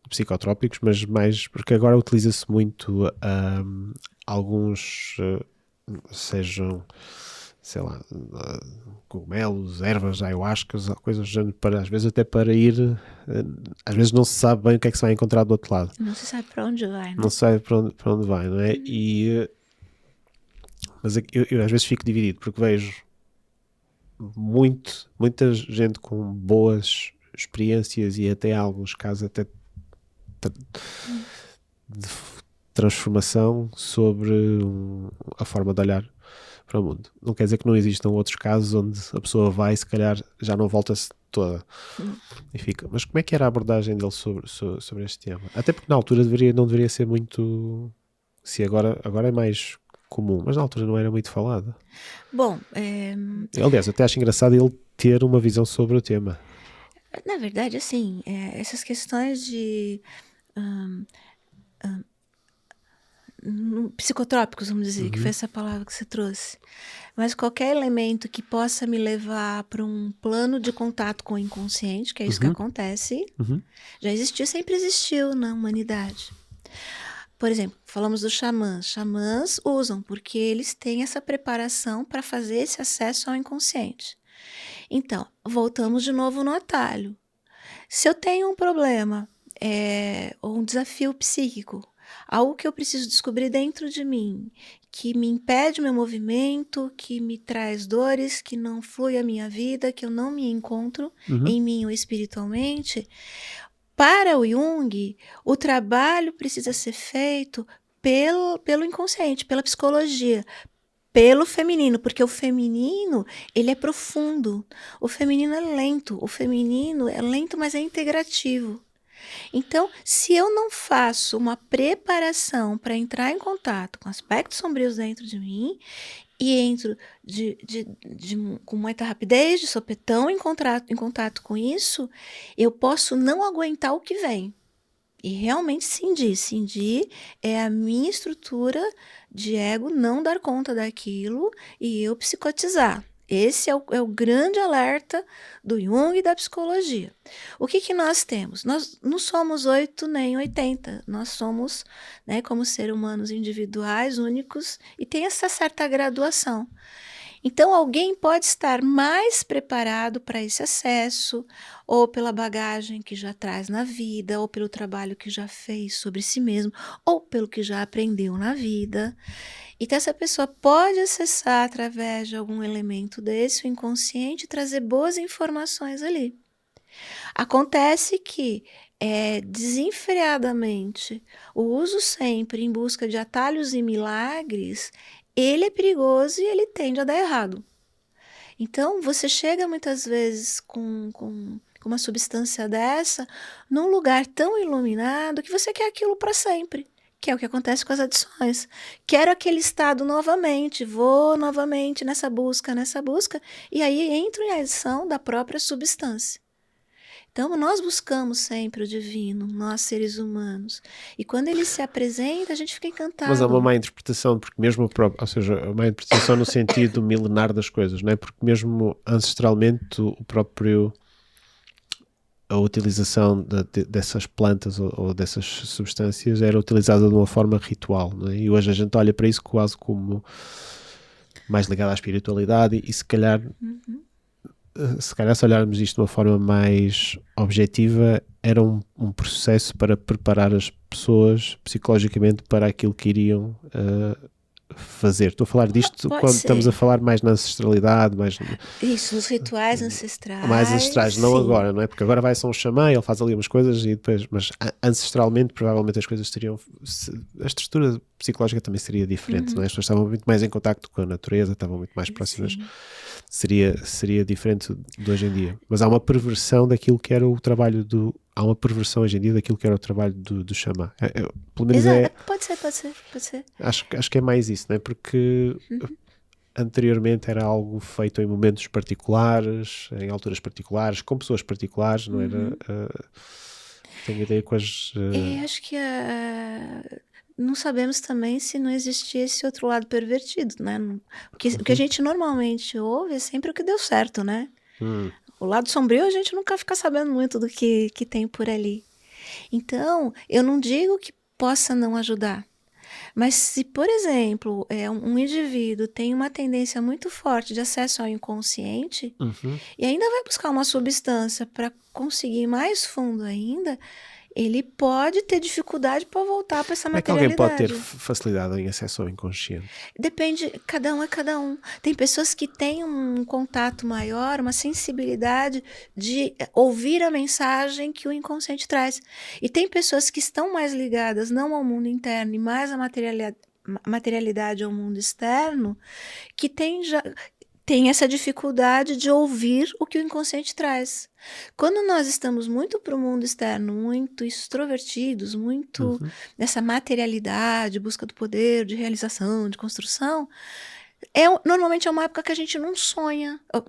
psicotrópicos, mas mais porque agora utiliza-se muito alguns sejam, sei lá, cogumelos, ervas, ayahuascas, coisas do género, às vezes até para ir, às vezes não se sabe bem o que é que se vai encontrar do outro lado. Não se sabe para onde vai, né? Não se sabe para onde vai, não é? Mas eu às vezes fico dividido, porque vejo muita gente com boas experiências e até alguns casos até de transformação sobre a forma de olhar para o mundo. Não quer dizer que não existam outros casos onde a pessoa vai e se calhar já não volta-se toda e fica. Mas como é que era a abordagem dele sobre este tema? Até porque na altura não deveria ser muito, se agora é mais comum, mas na altura não era muito falado. Bom, aliás, eu até acho engraçado ele ter uma visão sobre o tema. Na verdade, assim, essas questões de psicotrópicos, vamos dizer, que foi essa palavra que você trouxe, mas qualquer elemento que possa me levar para um plano de contato com o inconsciente, que é isso que acontece, já existiu, sempre existiu na humanidade. Por exemplo, falamos dos xamãs. Xamãs usam porque eles têm essa preparação para fazer esse acesso ao inconsciente. Então, voltamos de novo no atalho. Se eu tenho um problema ou um desafio psíquico, algo que eu preciso descobrir dentro de mim, que me impede o meu movimento, que me traz dores, que não flui a minha vida, que eu não me encontro em mim ou espiritualmente. Para o Jung, o trabalho precisa ser feito pelo inconsciente, pela psicologia, pelo feminino, porque o feminino, ele é profundo. O feminino é lento. O feminino é lento, mas é integrativo. Então, se eu não faço uma preparação para entrar em contato com aspectos sombrios dentro de mim, e entro com muita rapidez, de sopetão, em contato com isso, eu posso não aguentar o que vem. E realmente cindir. Cindir é a minha estrutura de ego não dar conta daquilo e eu psicotizar. Esse é o grande alerta do Jung e da psicologia. O que nós temos? Nós não somos 8 nem 80. Nós somos, né, como seres humanos individuais, únicos, e tem essa certa graduação. Então, alguém pode estar mais preparado para esse acesso, ou pela bagagem que já traz na vida, ou pelo trabalho que já fez sobre si mesmo, ou pelo que já aprendeu na vida. Então, essa pessoa pode acessar através de algum elemento desse, o inconsciente, e trazer boas informações ali. Acontece que, desenfreadamente, o uso sempre em busca de atalhos e milagres, ele é perigoso e ele tende a dar errado. Então, você chega muitas vezes com uma substância dessa num lugar tão iluminado que você quer aquilo para sempre, que é o que acontece com as adições. Quero aquele estado novamente, vou novamente nessa busca, e aí entro em adição da própria substância. Então, nós buscamos sempre o divino, nós seres humanos. E quando ele se apresenta, a gente fica encantado. Mas há uma má interpretação, porque mesmo ou seja, a má interpretação no sentido milenar das coisas, não é? Porque mesmo ancestralmente a utilização dessas plantas ou dessas substâncias era utilizada de uma forma ritual, não é? E hoje a gente olha para isso quase como mais ligado à espiritualidade e se calhar se olharmos isto de uma forma mais objetiva, era um processo para preparar as pessoas psicologicamente para aquilo que iriam fazer. Estou a falar disto quando estamos a falar mais na ancestralidade, isso, os rituais ancestrais. Mais ancestrais, não sim. agora, não é? Porque agora vai só um xamã, ele faz ali umas coisas e depois, mas ancestralmente provavelmente as coisas teriam, a estrutura psicológica também seria diferente, não é? As pessoas estavam muito mais em contacto com a natureza, estavam muito mais próximas. Sim. Seria diferente de hoje em dia. Mas há uma perversão daquilo que era o trabalho há uma perversão hoje em dia daquilo que era o trabalho do xamã. Pelo menos pode ser. Acho que é mais isso, não é? Porque anteriormente era algo feito em momentos particulares, em alturas particulares, com pessoas particulares, não era? Tenho ideia com as... acho que não sabemos também se não existia esse outro lado pervertido, né? O que a gente normalmente ouve é sempre o que deu certo, né? O lado sombrio a gente nunca fica sabendo muito do que tem por ali. Então, eu não digo que possa não ajudar. Mas se, por exemplo, um indivíduo tem uma tendência muito forte de acesso ao inconsciente e ainda vai buscar uma substância para conseguir mais fundo ainda, ele pode ter dificuldade para voltar para essa materialidade. Como é que alguém pode ter facilidade em acesso ao inconsciente? Depende, cada um é cada um. Tem pessoas que têm um contato maior, uma sensibilidade de ouvir a mensagem que o inconsciente traz. E tem pessoas que estão mais ligadas não ao mundo interno e mais à materialidade ao mundo externo, que tem essa dificuldade de ouvir o que o inconsciente traz. Quando nós estamos muito para o mundo externo, muito extrovertidos, muito nessa materialidade, busca do poder, de realização, de construção, normalmente é uma época que a gente não sonha. A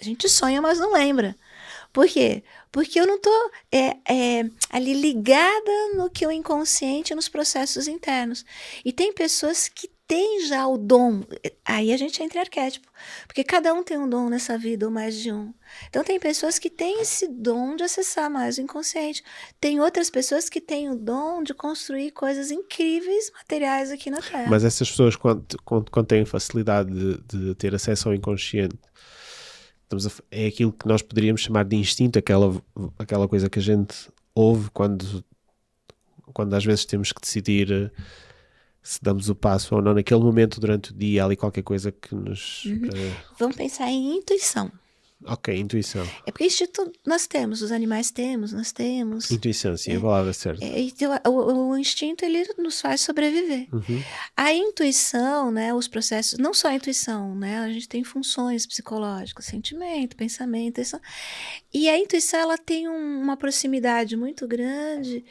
gente sonha, mas não lembra. Por quê? Porque eu não estou ali ligada no que o inconsciente, nos processos internos. E tem pessoas que têm já o dom. Aí a gente entra em arquétipo. Porque cada um tem um dom nessa vida, ou mais de um. Então tem pessoas que têm esse dom de acessar mais o inconsciente. Tem outras pessoas que têm o dom de construir coisas incríveis, materiais aqui na Terra. Mas essas pessoas, quando têm facilidade de ter acesso ao inconsciente, é aquilo que nós poderíamos chamar de instinto, aquela coisa que a gente ouve quando às vezes temos que decidir se damos o passo ou não naquele momento durante o dia, ali qualquer coisa que nos... Vamos pensar em intuição. Ok, intuição. É porque instinto nós temos, os animais temos, nós temos. Intuição, sim, a palavra certa. Então, o instinto, ele nos faz sobreviver. A intuição, né, os processos, não só a intuição, né, a gente tem funções psicológicas, sentimento, pensamento, intuição. E a intuição, ela tem uma proximidade muito grande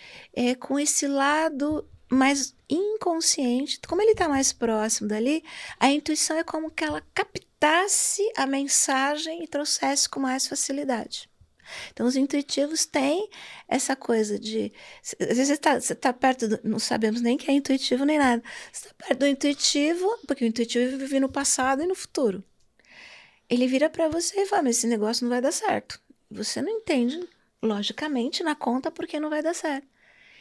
com esse lado mais inconsciente. Como ele está mais próximo dali, a intuição é como que ela captasse a mensagem e trouxesse com mais facilidade. Então, os intuitivos têm essa coisa de... Às vezes você tá perto não sabemos nem que é intuitivo nem nada. Você está perto do intuitivo, porque o intuitivo vive no passado e no futuro. Ele vira para você e fala, mas esse negócio não vai dar certo. Você não entende, logicamente, na conta porque não vai dar certo.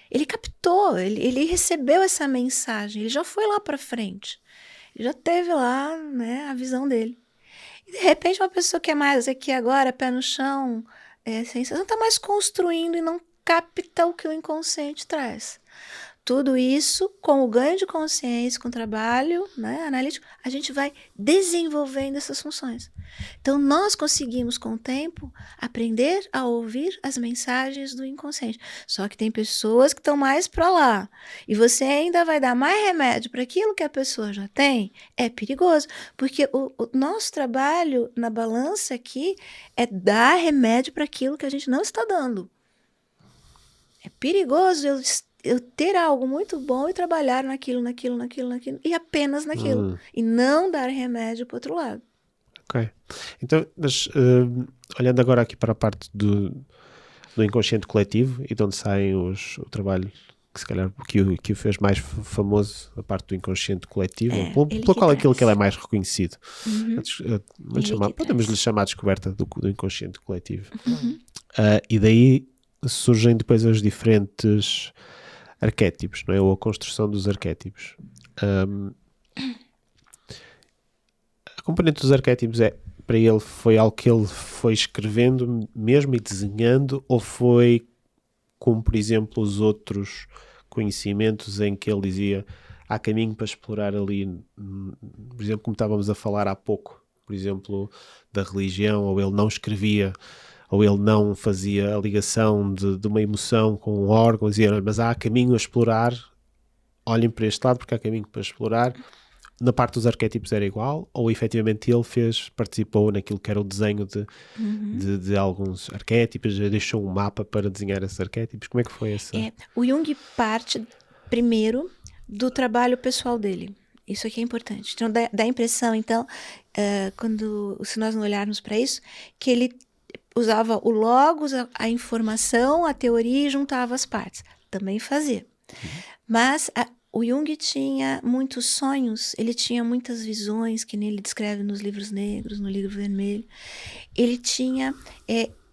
Ele captou, ele recebeu essa mensagem, ele já foi lá para frente. Ele já teve lá, né, a visão dele. E, de repente, uma pessoa que é mais aqui agora, pé no chão... não está mais construindo e não capta o que o inconsciente traz. Tudo isso, com o ganho de consciência, com o trabalho, né, analítico, a gente vai desenvolvendo essas funções. Então, nós conseguimos, com o tempo, aprender a ouvir as mensagens do inconsciente. Só que tem pessoas que estão mais para lá. E você ainda vai dar mais remédio para aquilo que a pessoa já tem? É perigoso. Porque o nosso trabalho na balança aqui é dar remédio para aquilo que a gente não está dando. É perigoso eu ter algo muito bom e trabalhar naquilo, e apenas naquilo. E não dar remédio para o outro lado. Ok. Então, olhando agora aqui para a parte do inconsciente coletivo e de onde saem o trabalho que se calhar que o fez mais famoso, a parte do inconsciente coletivo, pela qual aquilo que ele é mais reconhecido. Podemos lhe chamar a descoberta do inconsciente coletivo. E daí surgem depois os diferentes arquétipos, não é? Ou a construção dos arquétipos. A componente dos arquétipos para ele, foi algo que ele foi escrevendo mesmo e desenhando, ou foi como, por exemplo, os outros conhecimentos em que ele dizia há caminho para explorar ali, por exemplo, como estávamos a falar há pouco, por exemplo, da religião, ou ele não escrevia, ou ele não fazia a ligação de uma emoção com um órgão, dizia, mas há caminho a explorar, olhem para este lado porque há caminho para explorar. Na parte dos arquétipos era igual, ou efetivamente ele participou naquilo que era o desenho de alguns arquétipos, deixou um mapa para desenhar esses arquétipos? Como é que foi essa? O Jung parte primeiro do trabalho pessoal dele. Isso aqui é importante. Então, dá a impressão, então, se nós não olharmos para isso, que ele usava o logos, a informação, a teoria e juntava as partes. Também fazia. Mas o Jung tinha muitos sonhos, ele tinha muitas visões, que nem ele descreve nos livros negros, no livro vermelho. Ele tinha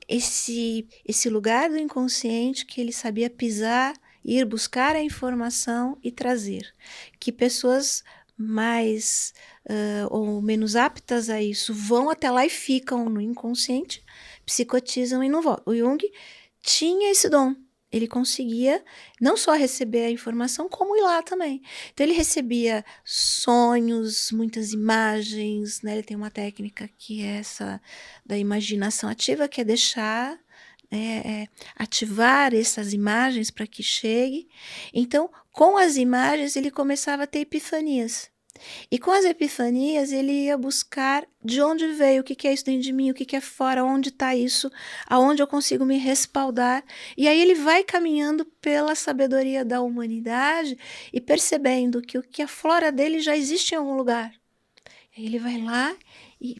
esse lugar do inconsciente que ele sabia pisar, ir buscar a informação e trazer. Que pessoas mais ou menos aptas a isso vão até lá e ficam no inconsciente, psicotizam e não voltam. O Jung tinha esse dom. Ele conseguia não só receber a informação, como ir lá também. Então, ele recebia sonhos, muitas imagens, né? Ele tem uma técnica que é essa da imaginação ativa, que é deixar, ativar essas imagens para que chegue. Então, com as imagens, ele começava a ter epifanias. E com as epifanias, ele ia buscar de onde veio, o que é isso dentro de mim, o que é fora, onde está isso, aonde eu consigo me respaldar. E aí ele vai caminhando pela sabedoria da humanidade e percebendo que o que aflora dele já existe em algum lugar. Aí ele vai lá e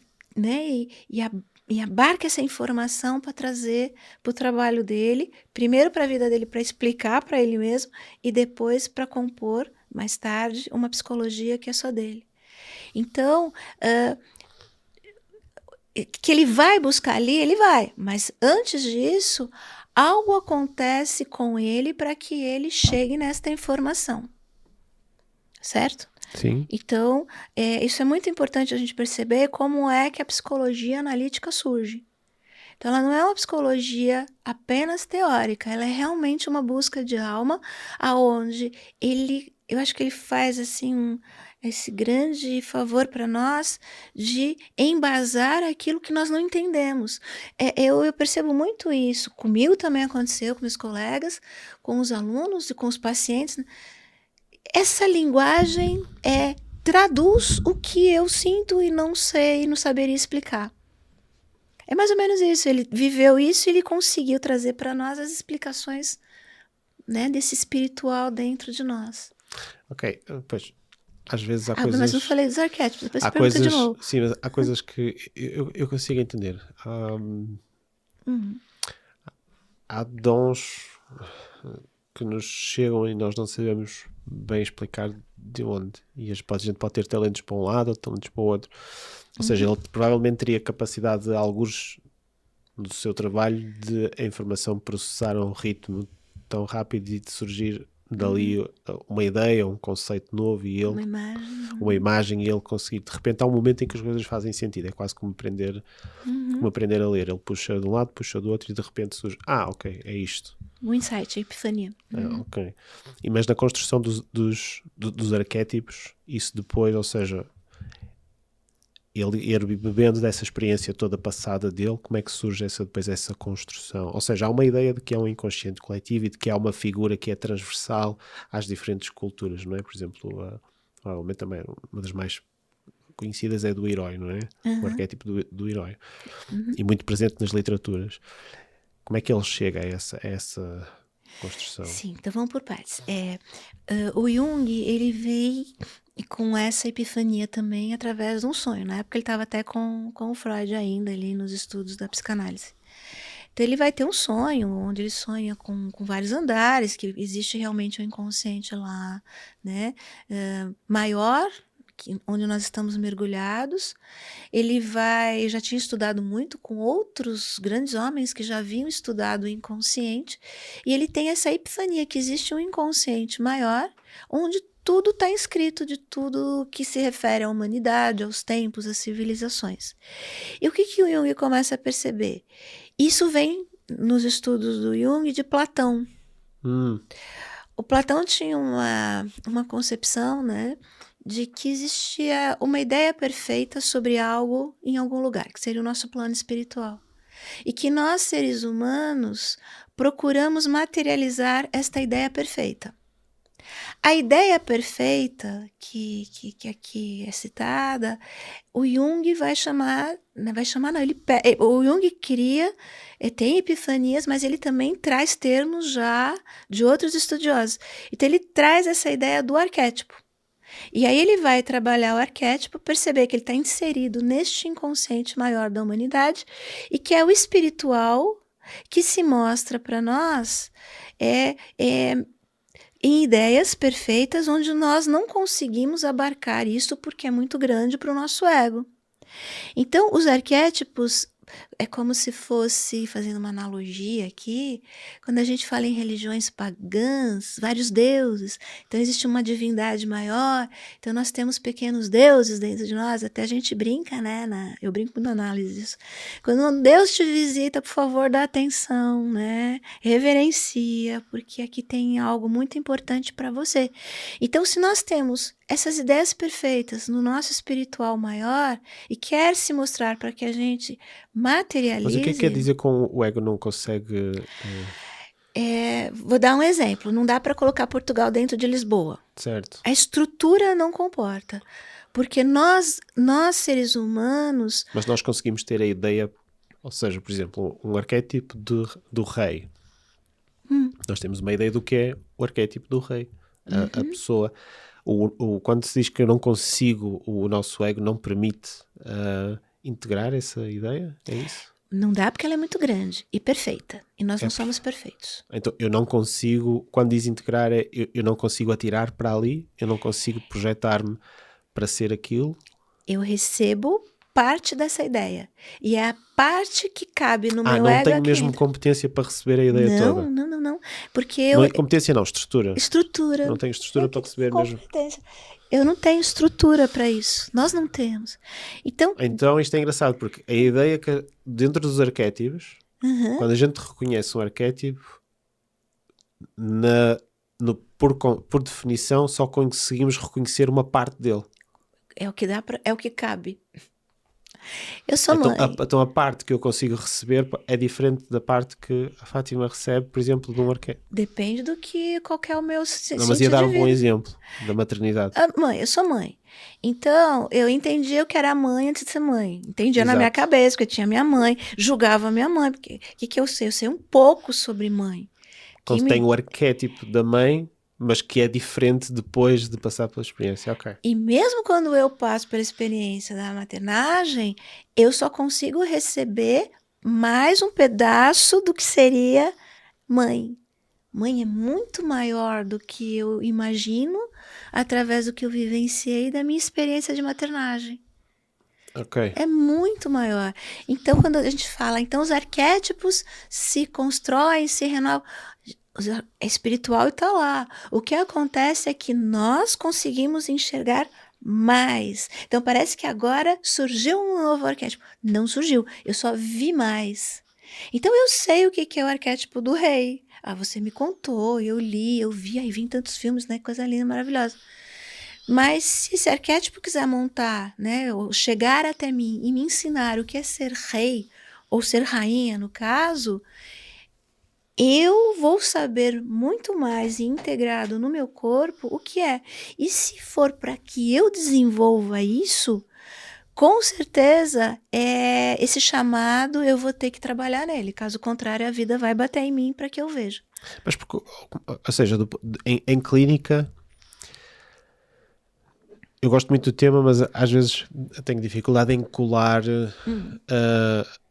abarca essa informação para trazer para o trabalho dele, primeiro para a vida dele, para explicar para ele mesmo, e depois para compor, mais tarde, uma psicologia que é só dele. Então, que ele vai buscar ali, ele vai. Mas antes disso, algo acontece com ele para que ele chegue nesta informação. Certo? Sim. Então, isso é muito importante a gente perceber como é que a psicologia analítica surge. Então, ela não é uma psicologia apenas teórica, ela é realmente uma busca de alma, aonde ele eu acho que ele faz assim esse grande favor para nós de embasar aquilo que nós não entendemos. Eu percebo muito isso. Comigo também aconteceu, com meus colegas, com os alunos e com os pacientes. Essa linguagem traduz o que eu sinto e não sei, e não saberia explicar. É mais ou menos isso. Ele viveu isso e ele conseguiu trazer para nós as explicações, né, desse espiritual dentro de nós. Ok, pois, às vezes há coisas... Mas não falei dos arquétipos, depois há você pergunta coisas, de novo. sim, mas há coisas que eu consigo entender. Há dons que nos chegam e nós não sabemos bem explicar de onde. E a gente pode ter talentos para um lado ou talentos para o outro. Ou seja, ele provavelmente teria capacidade de alguns do seu trabalho de a informação processar a um ritmo tão rápido e de surgir dali uma ideia, um conceito novo e ele uma imagem e ele conseguir, de repente há um momento em que as coisas fazem sentido, é quase como aprender a ler, ele puxa de um lado, puxa do outro e de repente surge, ok, é isto. Um insight, a epifania. Ok. Mas na construção dos arquétipos, isso depois, ou seja, ele ir bebendo dessa experiência toda passada dele, como é que surge depois essa construção? Ou seja, há uma ideia de que é um inconsciente coletivo e de que há uma figura que é transversal às diferentes culturas, não é? Por exemplo, provavelmente também uma das mais conhecidas é do herói, não é? O arquétipo do herói. E muito presente nas literaturas. Como é que ele chega a essa construção? Sim, então vamos por partes. O Jung, ele veio com essa epifania também através de um sonho. Na época ele estava até com o Freud ainda ali nos estudos da psicanálise. Então ele vai ter um sonho, onde ele sonha com vários andares, que existe realmente um inconsciente lá, né? Maior, onde nós estamos mergulhados. Ele já tinha estudado muito com outros grandes homens que já haviam estudado o inconsciente, e ele tem essa epifania que existe um inconsciente maior, onde tudo está escrito, de tudo que se refere à humanidade, aos tempos, às civilizações. E o que o Jung começa a perceber? Isso vem nos estudos do Jung de Platão. O Platão tinha uma concepção, né, de que existia uma ideia perfeita sobre algo em algum lugar, que seria o nosso plano espiritual. E que nós, seres humanos, procuramos materializar esta ideia perfeita. A ideia perfeita que aqui é citada, o Jung vai chamar não, o Jung tem epifanias, mas ele também traz termos já de outros estudiosos. Então ele traz essa ideia do arquétipo. E aí ele vai trabalhar o arquétipo, perceber que ele está inserido neste inconsciente maior da humanidade e que é o espiritual que se mostra para nós em ideias perfeitas, onde nós não conseguimos abarcar isso porque é muito grande para o nosso ego. Então, os arquétipos é como se fosse, fazendo uma analogia aqui, quando a gente fala em religiões pagãs, vários deuses, então existe uma divindade maior, então nós temos pequenos deuses dentro de nós, até a gente brinca, né? Eu brinco na análise disso. Quando um Deus te visita, por favor, dá atenção, né? Reverencia, porque aqui tem algo muito importante para você. Então, se nós temos essas ideias perfeitas no nosso espiritual maior e quer se mostrar para que a gente materialize... Mas o que é que quer dizer com o ego não consegue... Vou dar um exemplo. Não dá para colocar Portugal dentro de Lisboa. Certo. A estrutura não comporta. Porque nós seres humanos... Mas nós conseguimos ter a ideia... Ou seja, por exemplo, um arquétipo do rei. Nós temos uma ideia do que é o arquétipo do rei. A pessoa... Quando se diz que eu não consigo, o nosso ego não permite integrar essa ideia, é isso? Não dá porque ela é muito grande e perfeita. E nós não somos perfeitos. Então, eu não consigo, quando diz integrar, eu não consigo atirar para ali, eu não consigo projetar-me para ser aquilo. Eu recebo parte dessa ideia. E é a parte que cabe no meu ego. Não tenho mesmo competência para receber a ideia toda. Não. Porque competência não, estrutura. Estrutura. Não tenho estrutura para receber mesmo. Eu não tenho estrutura para isso. Nós não temos. Então isto é engraçado, porque a ideia que dentro dos arquétipos, quando a gente reconhece um arquétipo, por definição, só conseguimos reconhecer uma parte dele. É o que cabe. Eu sou Então, mãe. Então a parte que eu consigo receber é diferente da parte que a Fátima recebe, por exemplo, de um arquétipo. Depende do que qual que é o meu Não, mas ia dar um bom vida. exemplo da maternidade. Mãe, eu sou mãe. Então, eu entendia o que era mãe antes de ser mãe. Entendia na minha Exato. cabeça que eu tinha minha mãe, julgava minha mãe. Porque o que eu sei? Eu sei um pouco sobre mãe. Então tem o arquétipo da mãe, mas que é diferente depois de passar pela experiência. Ok. E mesmo quando eu passo pela experiência da maternagem, eu só consigo receber mais um pedaço do que seria mãe. Mãe é muito maior do que eu imagino através do que eu vivenciei da minha experiência de maternagem. Ok. É muito maior. Então, quando a gente fala, então os arquétipos se constroem, se renovam. É espiritual e está lá. O que acontece é que nós conseguimos enxergar mais. Então, parece que agora surgiu um novo arquétipo. Não surgiu, eu só vi mais. Então, eu sei o que é o arquétipo do rei. Você me contou, eu li, eu vi, aí vi em tantos filmes, né? Coisa linda, maravilhosa. Mas se esse arquétipo quiser montar, né, ou chegar até mim e me ensinar o que é ser rei, ou ser rainha, no caso, eu vou saber muito mais e integrado no meu corpo o que é. E se for para que eu desenvolva isso, com certeza esse chamado eu vou ter que trabalhar nele. Caso contrário, a vida vai bater em mim para que eu veja. Mas, ou seja, em clínica, eu gosto muito do tema, mas às vezes tenho dificuldade em colar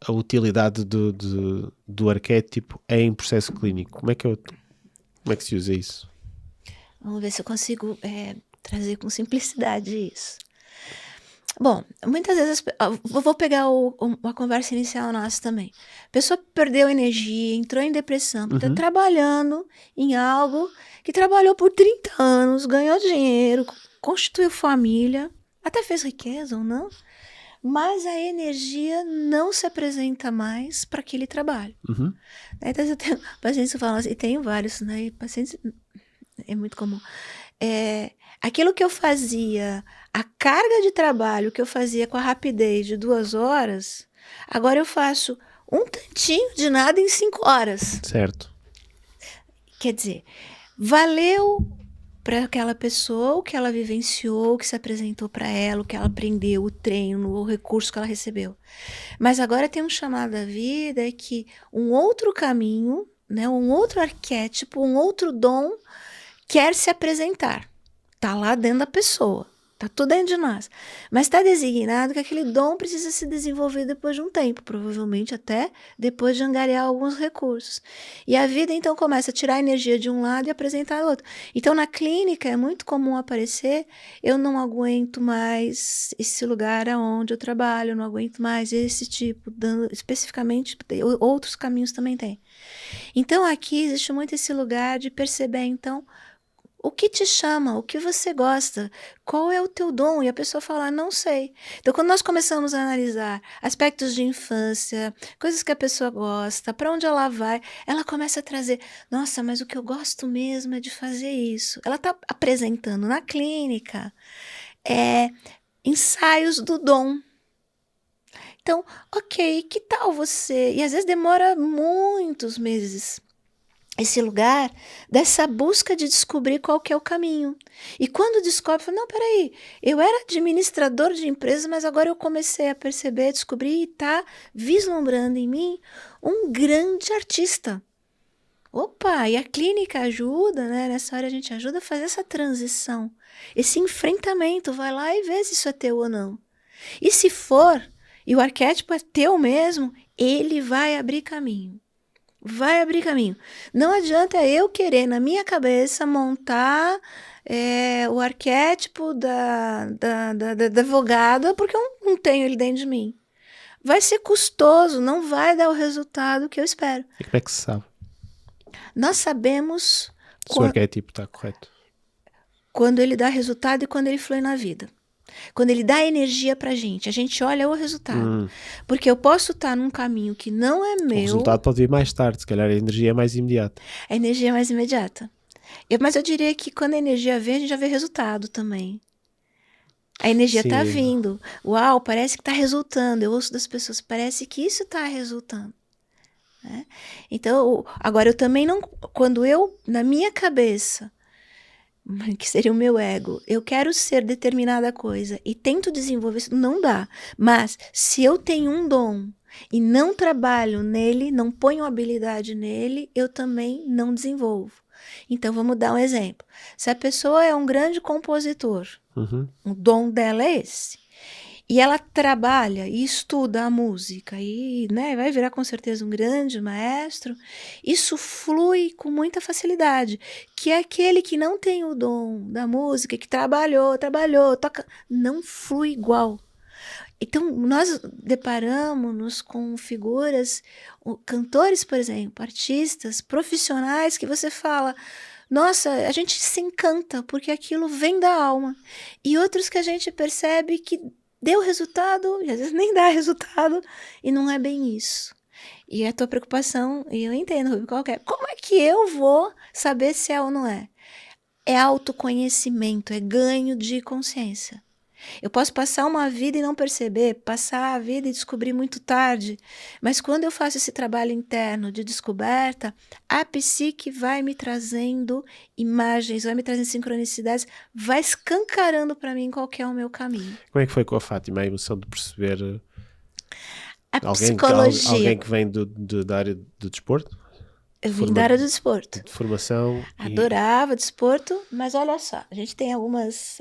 a utilidade do arquétipo em processo clínico. Como é que se usa isso? Vamos ver se eu consigo trazer com simplicidade isso. Bom, muitas vezes, vou pegar a conversa inicial nossa também. A pessoa perdeu energia, entrou em depressão, está trabalhando em algo que trabalhou por 30 anos, ganhou dinheiro, constituiu família, até fez riqueza ou não, mas a energia não se apresenta mais para aquele trabalho. Então, eu tenho pacientes que falam assim, e tenho vários, né? Pacientes, é muito comum. Aquilo que eu fazia, a carga de trabalho que eu fazia com a rapidez de 2 horas, agora eu faço um tantinho de nada em 5 horas. Certo. Quer dizer, valeu para aquela pessoa o que ela vivenciou, o que se apresentou para ela, o que ela aprendeu, o treino, o recurso que ela recebeu. Mas agora tem um chamado da vida que um outro caminho, né, um outro arquétipo, um outro dom quer se apresentar. Está lá dentro da pessoa. Está tudo dentro de nós. Mas está designado que aquele dom precisa se desenvolver depois de um tempo, provavelmente até depois de angariar alguns recursos. E a vida, então, começa a tirar a energia de um lado e apresentar do outro. Então, na clínica, é muito comum aparecer, eu não aguento mais esse lugar aonde eu trabalho, eu não aguento mais esse tipo, dando especificamente, outros caminhos também tem. Então, aqui existe muito esse lugar de perceber, então, o que te chama, o que você gosta, qual é o teu dom? E a pessoa fala, não sei. Então, quando nós começamos a analisar aspectos de infância, coisas que a pessoa gosta, para onde ela vai, ela começa a trazer, nossa, mas o que eu gosto mesmo é de fazer isso. Ela está apresentando na clínica ensaios do dom. Então, ok, que tal você? E às vezes demora muitos meses. Esse lugar dessa busca de descobrir qual que é o caminho. E quando descobre, fala, não, peraí, eu era administrador de empresa, mas agora eu comecei a perceber, descobrir e está vislumbrando em mim um grande artista. Opa, e a clínica ajuda, né? Nessa hora a gente ajuda a fazer essa transição, esse enfrentamento, vai lá e vê se isso é teu ou não. E se for, e o arquétipo é teu mesmo, ele vai abrir caminho. Vai abrir caminho. Não adianta eu querer, na minha cabeça, montar o arquétipo da advogada, porque eu não tenho ele dentro de mim. Vai ser custoso, não vai dar o resultado que eu espero. E como é que se sabe? Nós sabemos Se o arquétipo está correto. Quando ele dá resultado e quando ele flui na vida. Quando ele dá energia pra gente, a gente olha o resultado. Porque eu posso estar num caminho que não é meu. O resultado pode vir mais tarde, se calhar a energia é mais imediata. A energia é mais imediata. Mas eu diria que quando a energia vem, a gente já vê resultado também. A energia Sim. está vindo. Uau, parece que está resultando. Eu ouço das pessoas, parece que isso está resultando. Né? Então, agora eu também não... Quando eu, na minha cabeça, que seria o meu ego, eu quero ser determinada coisa e tento desenvolver isso, não dá. Mas se eu tenho um dom e não trabalho nele, não ponho habilidade nele, eu também não desenvolvo. Então, vamos dar um exemplo. Se a pessoa é um grande compositor, o dom dela é esse. E ela trabalha e estuda a música e, né, vai virar com certeza um grande maestro. Isso flui com muita facilidade. Que é aquele que não tem o dom da música, que trabalhou, toca, não flui igual. Então, nós deparamos-nos com figuras, cantores, por exemplo, artistas, profissionais, que você fala... Nossa, a gente se encanta porque aquilo vem da alma. E outros que a gente percebe que deu resultado, e às vezes nem dá resultado, e não é bem isso. E a tua preocupação, e eu entendo, Rubio, qual que é? Como é que eu vou saber se é ou não é? É autoconhecimento, é ganho de consciência. Eu posso passar uma vida e não perceber, passar a vida e descobrir muito tarde, mas quando eu faço esse trabalho interno de descoberta, a psique vai me trazendo imagens, vai me trazendo sincronicidades, vai escancarando para mim qual que é o meu caminho. Como é que foi com a Fátima a emoção de perceber psicologia. Alguém que vem da área do desporto? Eu vim da área do desporto. De formação. Adorava desporto, mas olha só, a gente tem algumas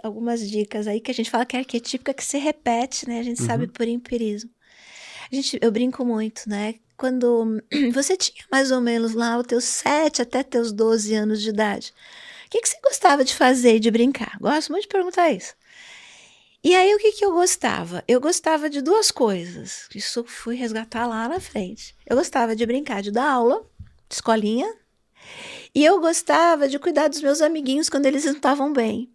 dicas aí que a gente fala que é arquetípica, que se repete, né? A gente sabe por empirismo. Eu brinco muito, né? Quando você tinha mais ou menos lá os teus 7 até teus 12 anos de idade, o que você gostava de fazer e de brincar? Gosto muito de perguntar isso. E aí, o que eu gostava? Eu gostava de duas coisas. Isso eu fui resgatar lá na frente. Eu gostava de brincar, de dar aula, de escolinha. E eu gostava de cuidar dos meus amiguinhos quando eles não estavam bem.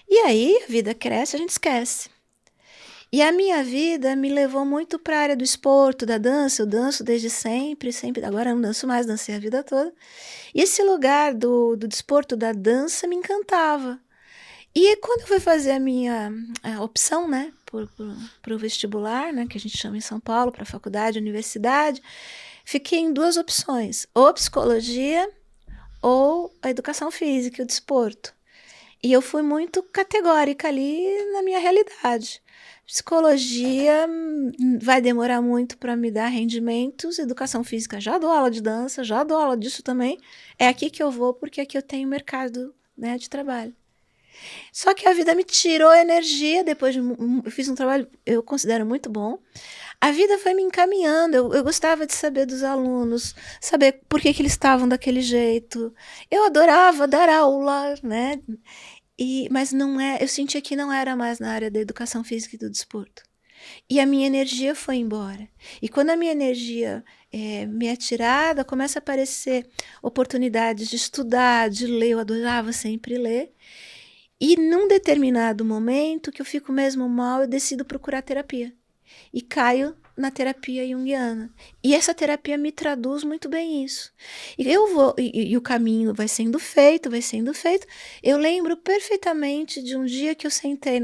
E aí, a vida cresce, a gente esquece. E a minha vida me levou muito para a área do esporte, da dança. Eu danço desde sempre. Agora eu não danço mais, dancei a vida toda. E esse lugar do desporto, da dança, me encantava. E quando eu fui fazer a minha opção, né, para o vestibular, né, que a gente chama em São Paulo, para a faculdade, universidade, fiquei em duas opções, ou psicologia ou a educação física, o desporto. E eu fui muito categórica ali na minha realidade. Psicologia vai demorar muito para me dar rendimentos, educação física já dou aula de dança, já dou aula disso também, é aqui que eu vou porque aqui eu tenho mercado, né, de trabalho. Só que a vida me tirou energia, depois eu fiz um trabalho, eu considero muito bom. A vida foi me encaminhando, eu gostava de saber dos alunos, saber por que eles estavam daquele jeito. Eu adorava dar aula, né? Mas não eu sentia que não era mais na área da educação física e do desporto. E a minha energia foi embora. E quando a minha energia me é tirada, começa a aparecer oportunidades de estudar, de ler. Eu adorava sempre ler. E num determinado momento, que eu fico mesmo mal, eu decido procurar terapia. E caio na terapia junguiana. E essa terapia me traduz muito bem isso. E eu vou, e o caminho vai sendo feito. Eu lembro perfeitamente de um dia que eu sentei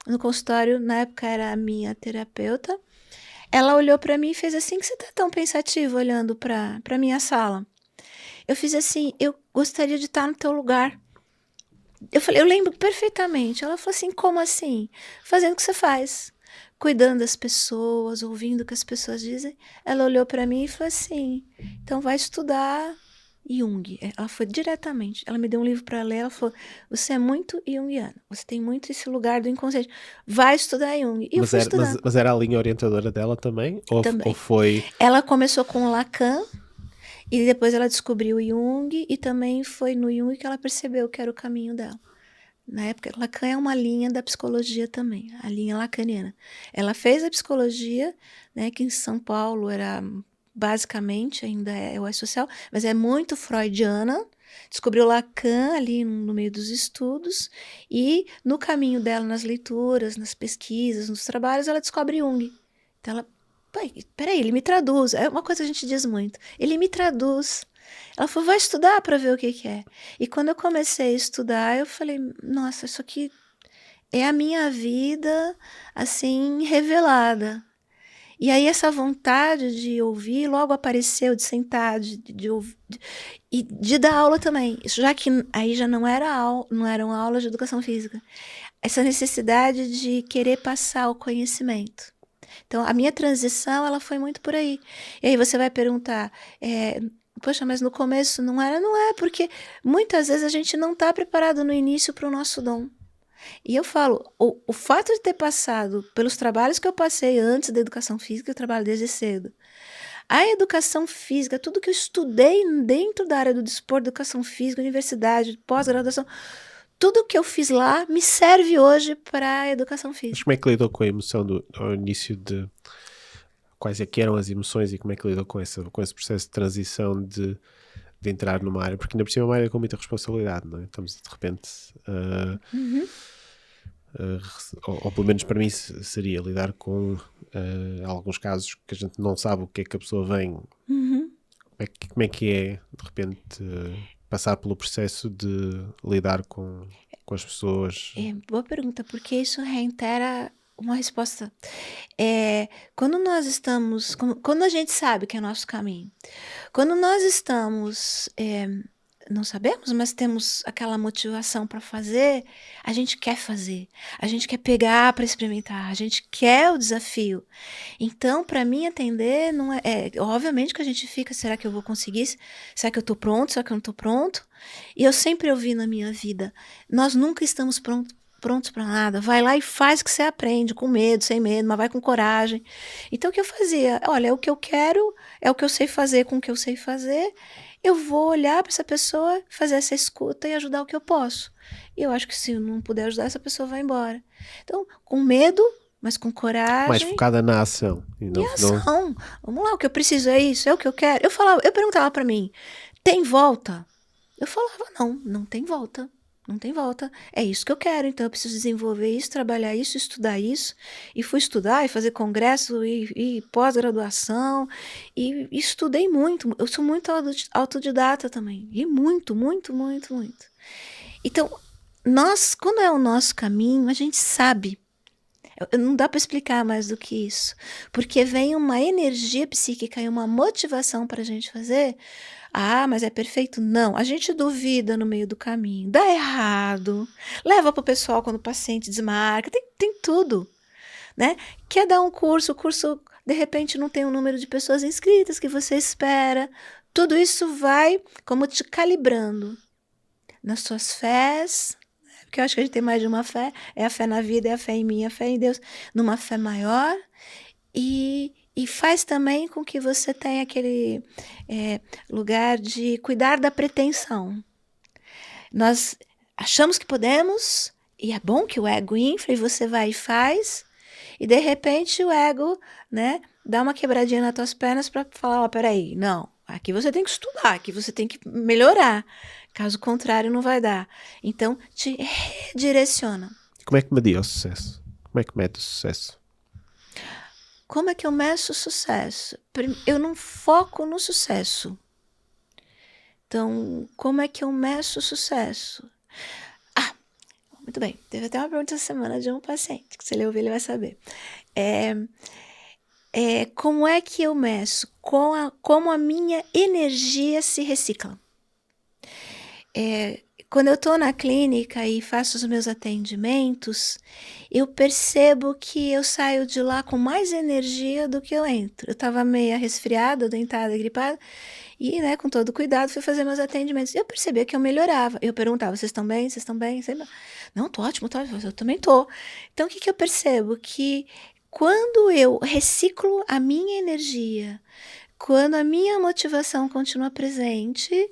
no consultório, na época era a minha terapeuta. Ela olhou para mim e fez assim: que você tá tão pensativa olhando para minha sala? Eu fiz assim: eu gostaria de estar no teu lugar. Eu falei, eu lembro perfeitamente. Ela falou assim, como assim? Fazendo o que você faz. Cuidando das pessoas, ouvindo o que as pessoas dizem. Ela olhou para mim e falou assim, então vai estudar Jung. Ela foi diretamente, ela me deu um livro para ler, ela falou, você é muito junguiana, você tem muito esse lugar do inconsciente, vai estudar Jung. E mas era a linha orientadora dela também? Ou foi... Ela começou com o Lacan, e depois ela descobriu o Jung, e também foi no Jung que ela percebeu que era o caminho dela. Na época, Lacan é uma linha da psicologia também, a linha lacaniana. Ela fez a psicologia, né, que em São Paulo era basicamente, ainda é o social, mas é muito freudiana. Descobriu Lacan ali no meio dos estudos, e no caminho dela, nas leituras, nas pesquisas, nos trabalhos, ela descobre Jung. Então ela, peraí, ele me traduz. É uma coisa que a gente diz muito. Ele me traduz. Ela falou, vai estudar para ver o que é. E quando eu comecei a estudar, eu falei, nossa, isso aqui é a minha vida, assim, revelada. E aí essa vontade de ouvir logo apareceu, de sentar, de ouvir, e de dar aula também. Isso já que aí já não eram aulas de educação física. Essa necessidade de querer passar o conhecimento. Então, a minha transição, ela foi muito por aí. E aí você vai perguntar, poxa, mas no começo não era? Não é, porque muitas vezes a gente não está preparado no início para o nosso dom. E eu falo, o fato de ter passado pelos trabalhos que eu passei antes da educação física, eu trabalho desde cedo. A educação física, tudo que eu estudei dentro da área do desporto, educação física, universidade, pós-graduação, tudo que eu fiz lá me serve hoje para a educação Mas física. como é que lidou com a emoção ao início de... Quais é que eram as emoções e como é que lidou com esse processo de transição de entrar numa área? Porque ainda por cima é uma área com muita responsabilidade, não é? Estamos de repente... ou pelo menos para mim seria lidar com alguns casos que a gente não sabe o que é que a pessoa vem. Como é que é de repente passar pelo processo de lidar com as pessoas? Boa pergunta, porque isso reitera uma resposta. Quando nós estamos, quando a gente sabe que é nosso caminho, quando nós estamos, não sabemos, mas temos aquela motivação para fazer, a gente quer fazer, a gente quer pegar para experimentar, a gente quer o desafio. Então, para mim, atender, não obviamente que a gente fica, será que eu vou conseguir? Será que eu estou pronto? Será que eu não estou pronto? E eu sempre ouvi na minha vida, nós nunca estamos prontos para nada. Vai lá e faz o que você aprende, com medo, sem medo, mas vai com coragem. Então, o que eu fazia? Olha, é o que eu quero, é o que eu sei fazer com o que eu sei fazer. Eu vou olhar para essa pessoa, fazer essa escuta e ajudar o que eu posso. E eu acho que se eu não puder ajudar, essa pessoa vai embora. Então, com medo, mas com coragem. Mais focada na ação. E ação. Vamos lá, o que eu preciso é isso, é o que eu quero. Eu perguntava para mim, tem volta? Eu falava, não tem volta. Não tem volta. É isso que eu quero, então eu preciso desenvolver isso, trabalhar isso, estudar isso. E fui estudar e fazer congresso e pós-graduação. E estudei muito. Eu sou muito autodidata também. E muito. Então, quando é o nosso caminho, a gente sabe. Não dá para explicar mais do que isso. Porque vem uma energia psíquica e uma motivação para a gente fazer. Ah, mas é perfeito? Não. A gente duvida no meio do caminho. Dá errado. Leva para o pessoal quando o paciente desmarca. Tem tudo. Né? Quer dar um curso, o curso de repente não tem o número de pessoas inscritas que você espera. Tudo isso vai como te calibrando nas suas fés. Porque eu acho que a gente tem mais de uma fé. É a fé na vida, é a fé em mim, é a fé em Deus. Numa fé maior. E faz também com que você tenha aquele lugar de cuidar da pretensão. Nós achamos que podemos, e é bom que o ego infla, e você vai e faz, e de repente o ego, né, dá uma quebradinha nas tuas pernas para falar, peraí, não, aqui você tem que estudar, aqui você tem que melhorar, caso contrário não vai dar. Então, te redireciona. Como é que media o sucesso? Como é que mede o sucesso? Como é que eu meço o sucesso? Eu não foco no sucesso. Então, como é que eu meço o sucesso? Muito bem. Teve até uma pergunta essa semana de um paciente, que se ele ouvir, ele vai saber. Como é que eu meço? Como a minha energia se recicla? Quando eu estou na clínica e faço os meus atendimentos, eu percebo que eu saio de lá com mais energia do que eu entro. Eu estava meio resfriada, dentada, gripada, e, né, com todo cuidado, fui fazer meus atendimentos. Eu percebia que eu melhorava. Eu perguntava, vocês estão bem? Vocês estão bem? Não, tô ótimo, eu também tô. Então, o que eu percebo? Que quando eu reciclo a minha energia, quando a minha motivação continua presente,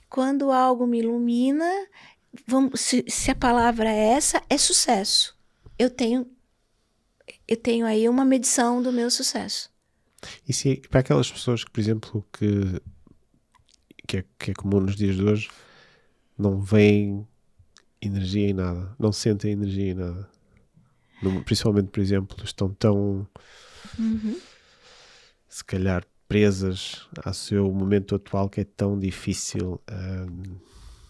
quando algo me ilumina, se a palavra é essa, é sucesso. Eu tenho aí uma medição do meu sucesso. E se para aquelas pessoas que, por exemplo, que é comum nos dias de hoje, não veem energia em nada, não sentem energia em nada, principalmente, por exemplo, estão tão, se calhar, presas ao seu momento atual, que é tão difícil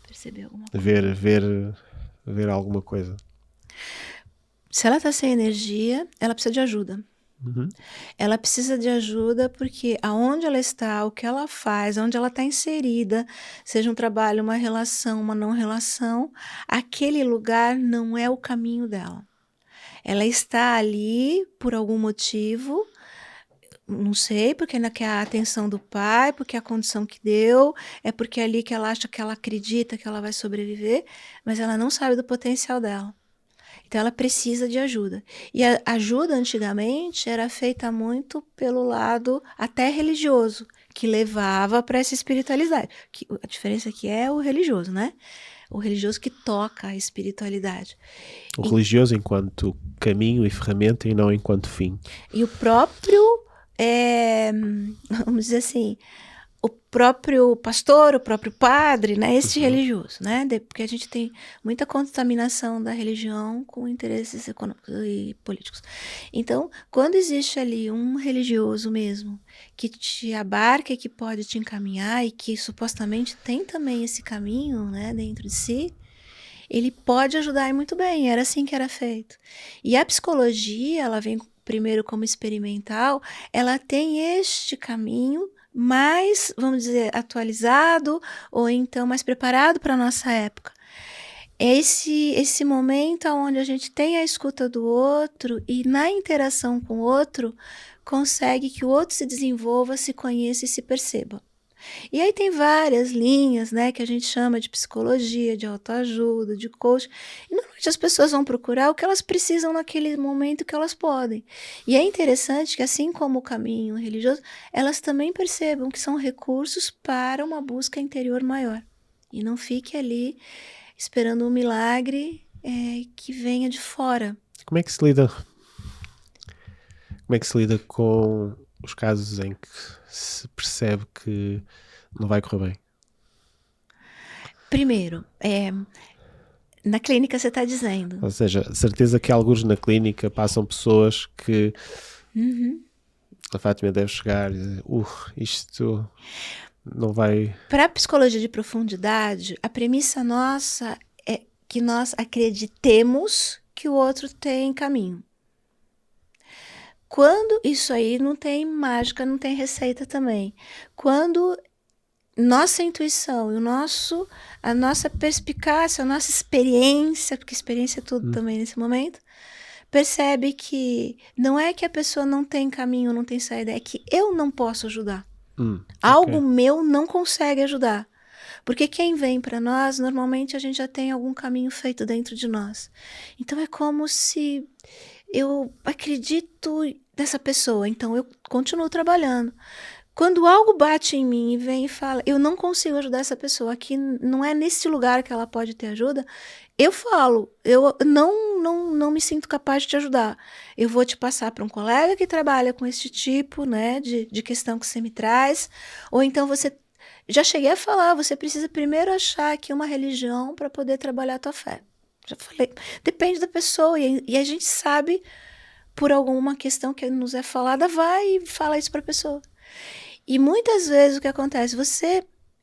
perceber alguma coisa. ver alguma coisa. Se ela está sem energia, ela precisa de ajuda. Ela precisa de ajuda porque aonde ela está, o que ela faz, onde ela está inserida, seja um trabalho, uma relação, uma não relação, aquele lugar não é o caminho dela. Ela está ali por algum motivo, não sei, porque não quer a atenção do pai, porque a condição que deu, é porque é ali que ela acha que ela acredita que ela vai sobreviver, mas ela não sabe do potencial dela. Então ela precisa de ajuda. E a ajuda antigamente era feita muito pelo lado até religioso, que levava para essa espiritualidade. A diferença aqui é o religioso, né? O religioso que toca a espiritualidade. O religioso enquanto caminho e ferramenta e não enquanto fim. E o próprio, vamos dizer assim, o próprio pastor, o próprio padre, né? Esse religioso, né? Porque a gente tem muita contaminação da religião com interesses econômicos e políticos. Então, quando existe ali um religioso mesmo, que te abarca e que pode te encaminhar e que supostamente tem também esse caminho, né, dentro de si, ele pode ajudar e muito bem. Era assim que era feito. E a psicologia, ela vem primeiro como experimental, ela tem este caminho mais, vamos dizer, atualizado ou então mais preparado para a nossa época. É esse momento onde a gente tem a escuta do outro e na interação com o outro consegue que o outro se desenvolva, se conheça e se perceba. E aí tem várias linhas, né, que a gente chama de psicologia, de autoajuda, de coach. E normalmente as pessoas vão procurar o que elas precisam naquele momento que elas podem. E é interessante que, assim como o caminho religioso, elas também percebam que são recursos para uma busca interior maior. E não fique ali esperando um milagre que venha de fora. Como é que se lida com os casos em que se percebe que não vai correr bem? Primeiro, na clínica você está dizendo. Ou seja, certeza que alguns na clínica passam pessoas que a Fátima deve chegar e dizer, isto não vai... Para a psicologia de profundidade, a premissa nossa é que nós acreditemos que o outro tem caminho. Quando isso aí não tem mágica, não tem receita também. Quando nossa intuição e a nossa perspicácia, a nossa experiência, porque experiência é tudo também nesse momento, percebe que não é que a pessoa não tem caminho, não tem saída, é que eu não posso ajudar. Algo meu não consegue ajudar. Porque quem vem para nós, normalmente a gente já tem algum caminho feito dentro de nós. Então é como se eu acredito nessa pessoa, então eu continuo trabalhando. Quando algo bate em mim e vem e fala, eu não consigo ajudar essa pessoa, aqui não é nesse lugar que ela pode ter ajuda, eu falo, eu não me sinto capaz de te ajudar. Eu vou te passar para um colega que trabalha com esse tipo, né, de questão que você me traz, ou então você... Já cheguei a falar, você precisa primeiro achar aqui uma religião para poder trabalhar a tua fé. Já falei, depende da pessoa, e a gente sabe, por alguma questão que nos é falada, vai e fala isso para a pessoa. E muitas vezes o que acontece,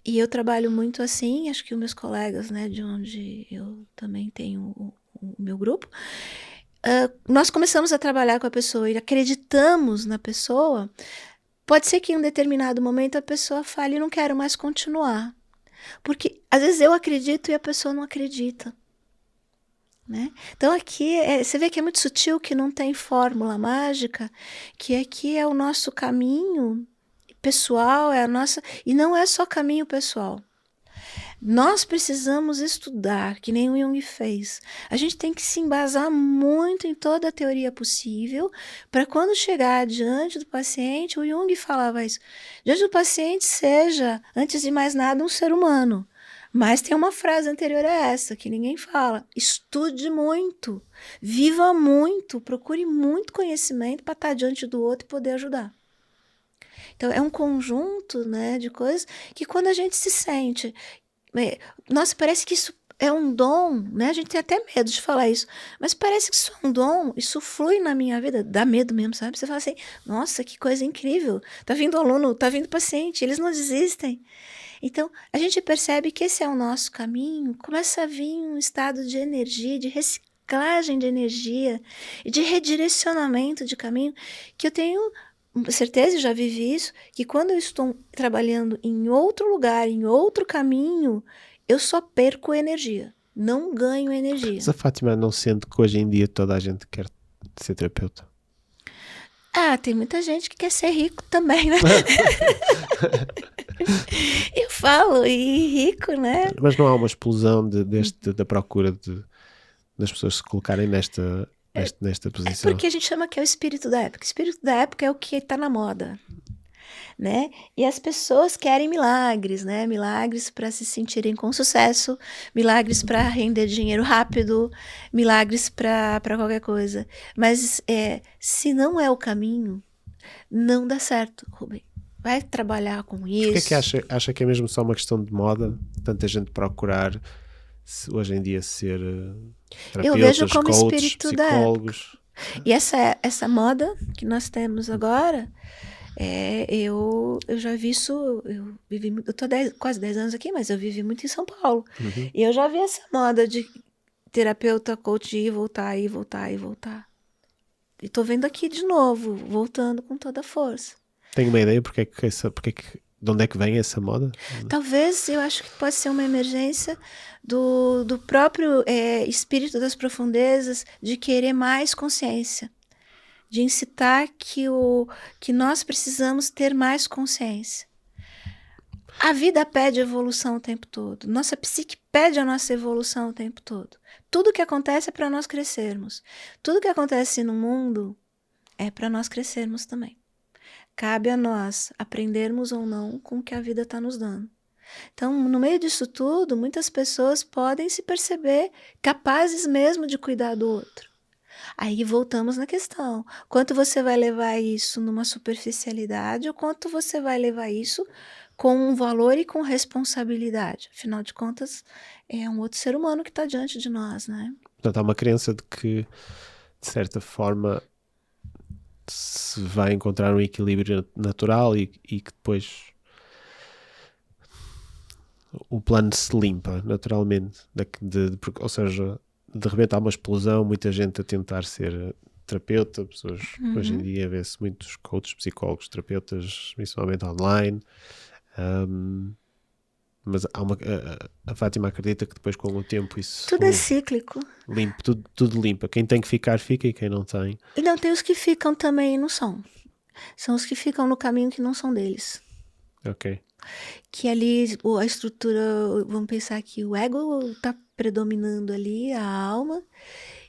e eu trabalho muito assim, acho que os meus colegas, né, de onde eu também tenho o meu grupo, nós começamos a trabalhar com a pessoa e acreditamos na pessoa, pode ser que em um determinado momento a pessoa fale, não quero mais continuar. Porque às vezes eu acredito e a pessoa não acredita. Né? Então aqui, você vê que é muito sutil, que não tem fórmula mágica, que aqui é o nosso caminho pessoal, e não é só caminho pessoal. Nós precisamos estudar, que nem o Jung fez. A gente tem que se embasar muito em toda a teoria possível, para quando chegar diante do paciente, o Jung falava isso, diante do paciente seja, antes de mais nada, um ser humano. Mas tem uma frase anterior a essa, que ninguém fala. Estude muito, viva muito, procure muito conhecimento para estar diante do outro e poder ajudar. Então, é um conjunto, né, de coisas que quando a gente se sente... Nossa, parece que isso é um dom, né? A gente tem até medo de falar isso, mas parece que isso é um dom, isso flui na minha vida, dá medo mesmo, sabe? Você fala assim, nossa, que coisa incrível, tá vindo aluno, tá vindo paciente, eles não desistem. Então, a gente percebe que esse é o nosso caminho, começa a vir um estado de energia, de reciclagem de energia e de redirecionamento de caminho, que eu tenho certeza, já vivi isso, que quando eu estou trabalhando em outro lugar, em outro caminho, eu só perco energia, não ganho energia. Mas a Fátima não sente que hoje em dia toda a gente quer ser terapeuta? Tem muita gente que quer ser rico também, né? Eu falo, e rico, né? Mas não há uma explosão da procura das pessoas se colocarem nesta posição? Porque a gente chama que é o espírito da época. O espírito da época é o que está na moda, né? E as pessoas querem milagres, né? Milagres para se sentirem com sucesso, milagres para render dinheiro rápido, milagres para qualquer coisa. Mas se não é o caminho, não dá certo, Rubem. Vai trabalhar com isso. Por que é que acha que é mesmo só uma questão de moda? Tanta gente procurar hoje em dia ser terapeutas, eu vejo como coaches, espírito psicólogos. Da época. E essa moda que nós temos agora, eu já vi isso, eu tô quase 10 anos aqui, mas eu vivi muito em São Paulo. Uhum. E eu já vi essa moda de terapeuta, coach, ir, voltar, ir, voltar, ir, voltar. E tô vendo aqui de novo, voltando com toda a força. Tem uma ideia de onde é que vem essa moda? Talvez, eu acho que pode ser uma emergência do próprio espírito das profundezas de querer mais consciência, de incitar que nós precisamos ter mais consciência. A vida pede evolução o tempo todo, nossa psique pede a nossa evolução o tempo todo. Tudo que acontece é para nós crescermos. Tudo que acontece no mundo é para nós crescermos também. Cabe a nós aprendermos ou não com o que a vida está nos dando. Então, no meio disso tudo, muitas pessoas podem se perceber capazes mesmo de cuidar do outro. Aí voltamos na questão. Quanto você vai levar isso numa superficialidade ou quanto você vai levar isso com um valor e com responsabilidade? Afinal de contas, é um outro ser humano que está diante de nós, né? Portanto, há uma crença de que, de certa forma, se vai encontrar um equilíbrio natural e que depois o plano se limpa naturalmente. Ou seja, de repente há uma explosão, muita gente a tentar ser terapeuta, pessoas hoje em dia vê-se muitos coaches, psicólogos, terapeutas, principalmente online. Mas a Fátima acredita que depois com o tempo isso... Tudo é cíclico. Tudo limpa. Quem tem que ficar, fica, e quem não tem... E não tem os que ficam também e não são. São os que ficam no caminho que não são deles. Ok. Que ali a estrutura, vamos pensar que o ego está predominando ali, a alma,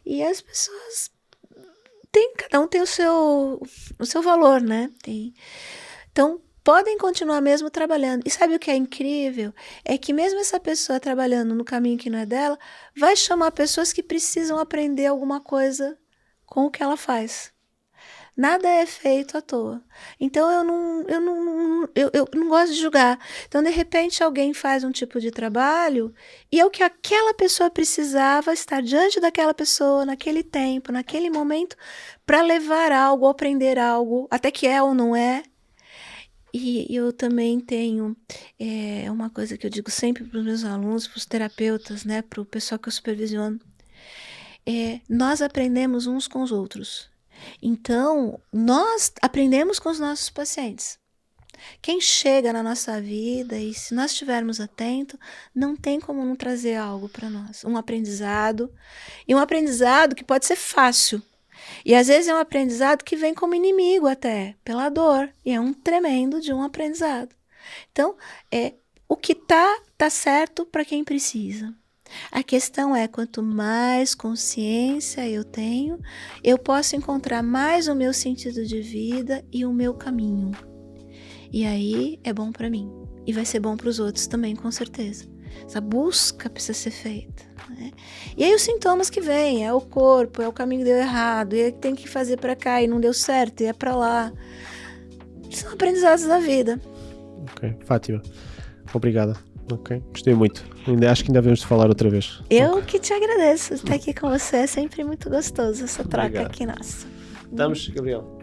e as pessoas cada um tem o seu valor, né? Então, podem continuar mesmo trabalhando. E sabe o que é incrível? É que mesmo essa pessoa trabalhando no caminho que não é dela, vai chamar pessoas que precisam aprender alguma coisa com o que ela faz. Nada é feito à toa. Então, eu não gosto de julgar. Então, de repente, alguém faz um tipo de trabalho e é o que aquela pessoa precisava estar diante daquela pessoa, naquele tempo, naquele momento, para levar algo, aprender algo, até que é ou não é. E eu também tenho uma coisa que eu digo sempre para os meus alunos, para os terapeutas, né, para o pessoal que eu supervisiono. Nós aprendemos uns com os outros. Então, nós aprendemos com os nossos pacientes. Quem chega na nossa vida, e se nós estivermos atentos, não tem como não trazer algo para nós. Um aprendizado. E um aprendizado que pode ser fácil. E às vezes é um aprendizado que vem como inimigo até, pela dor. E é um tremendo de um aprendizado. Então, o que tá certo para quem precisa. A questão é, quanto mais consciência eu tenho, eu posso encontrar mais o meu sentido de vida e o meu caminho. E aí é bom para mim. E vai ser bom para os outros também, com certeza. Essa busca precisa ser feita, né? E aí os sintomas que vêm, é o corpo, é o caminho que deu errado, e tem que fazer para cá e não deu certo, e é para lá. São aprendizados da vida. Ok, Fátima, obrigada. Ok, gostei muito. Acho que ainda devemos falar outra vez. Eu que te agradeço estar aqui com você. É sempre muito gostoso essa troca Obrigado. aqui nossa. Estamos, Gabriel.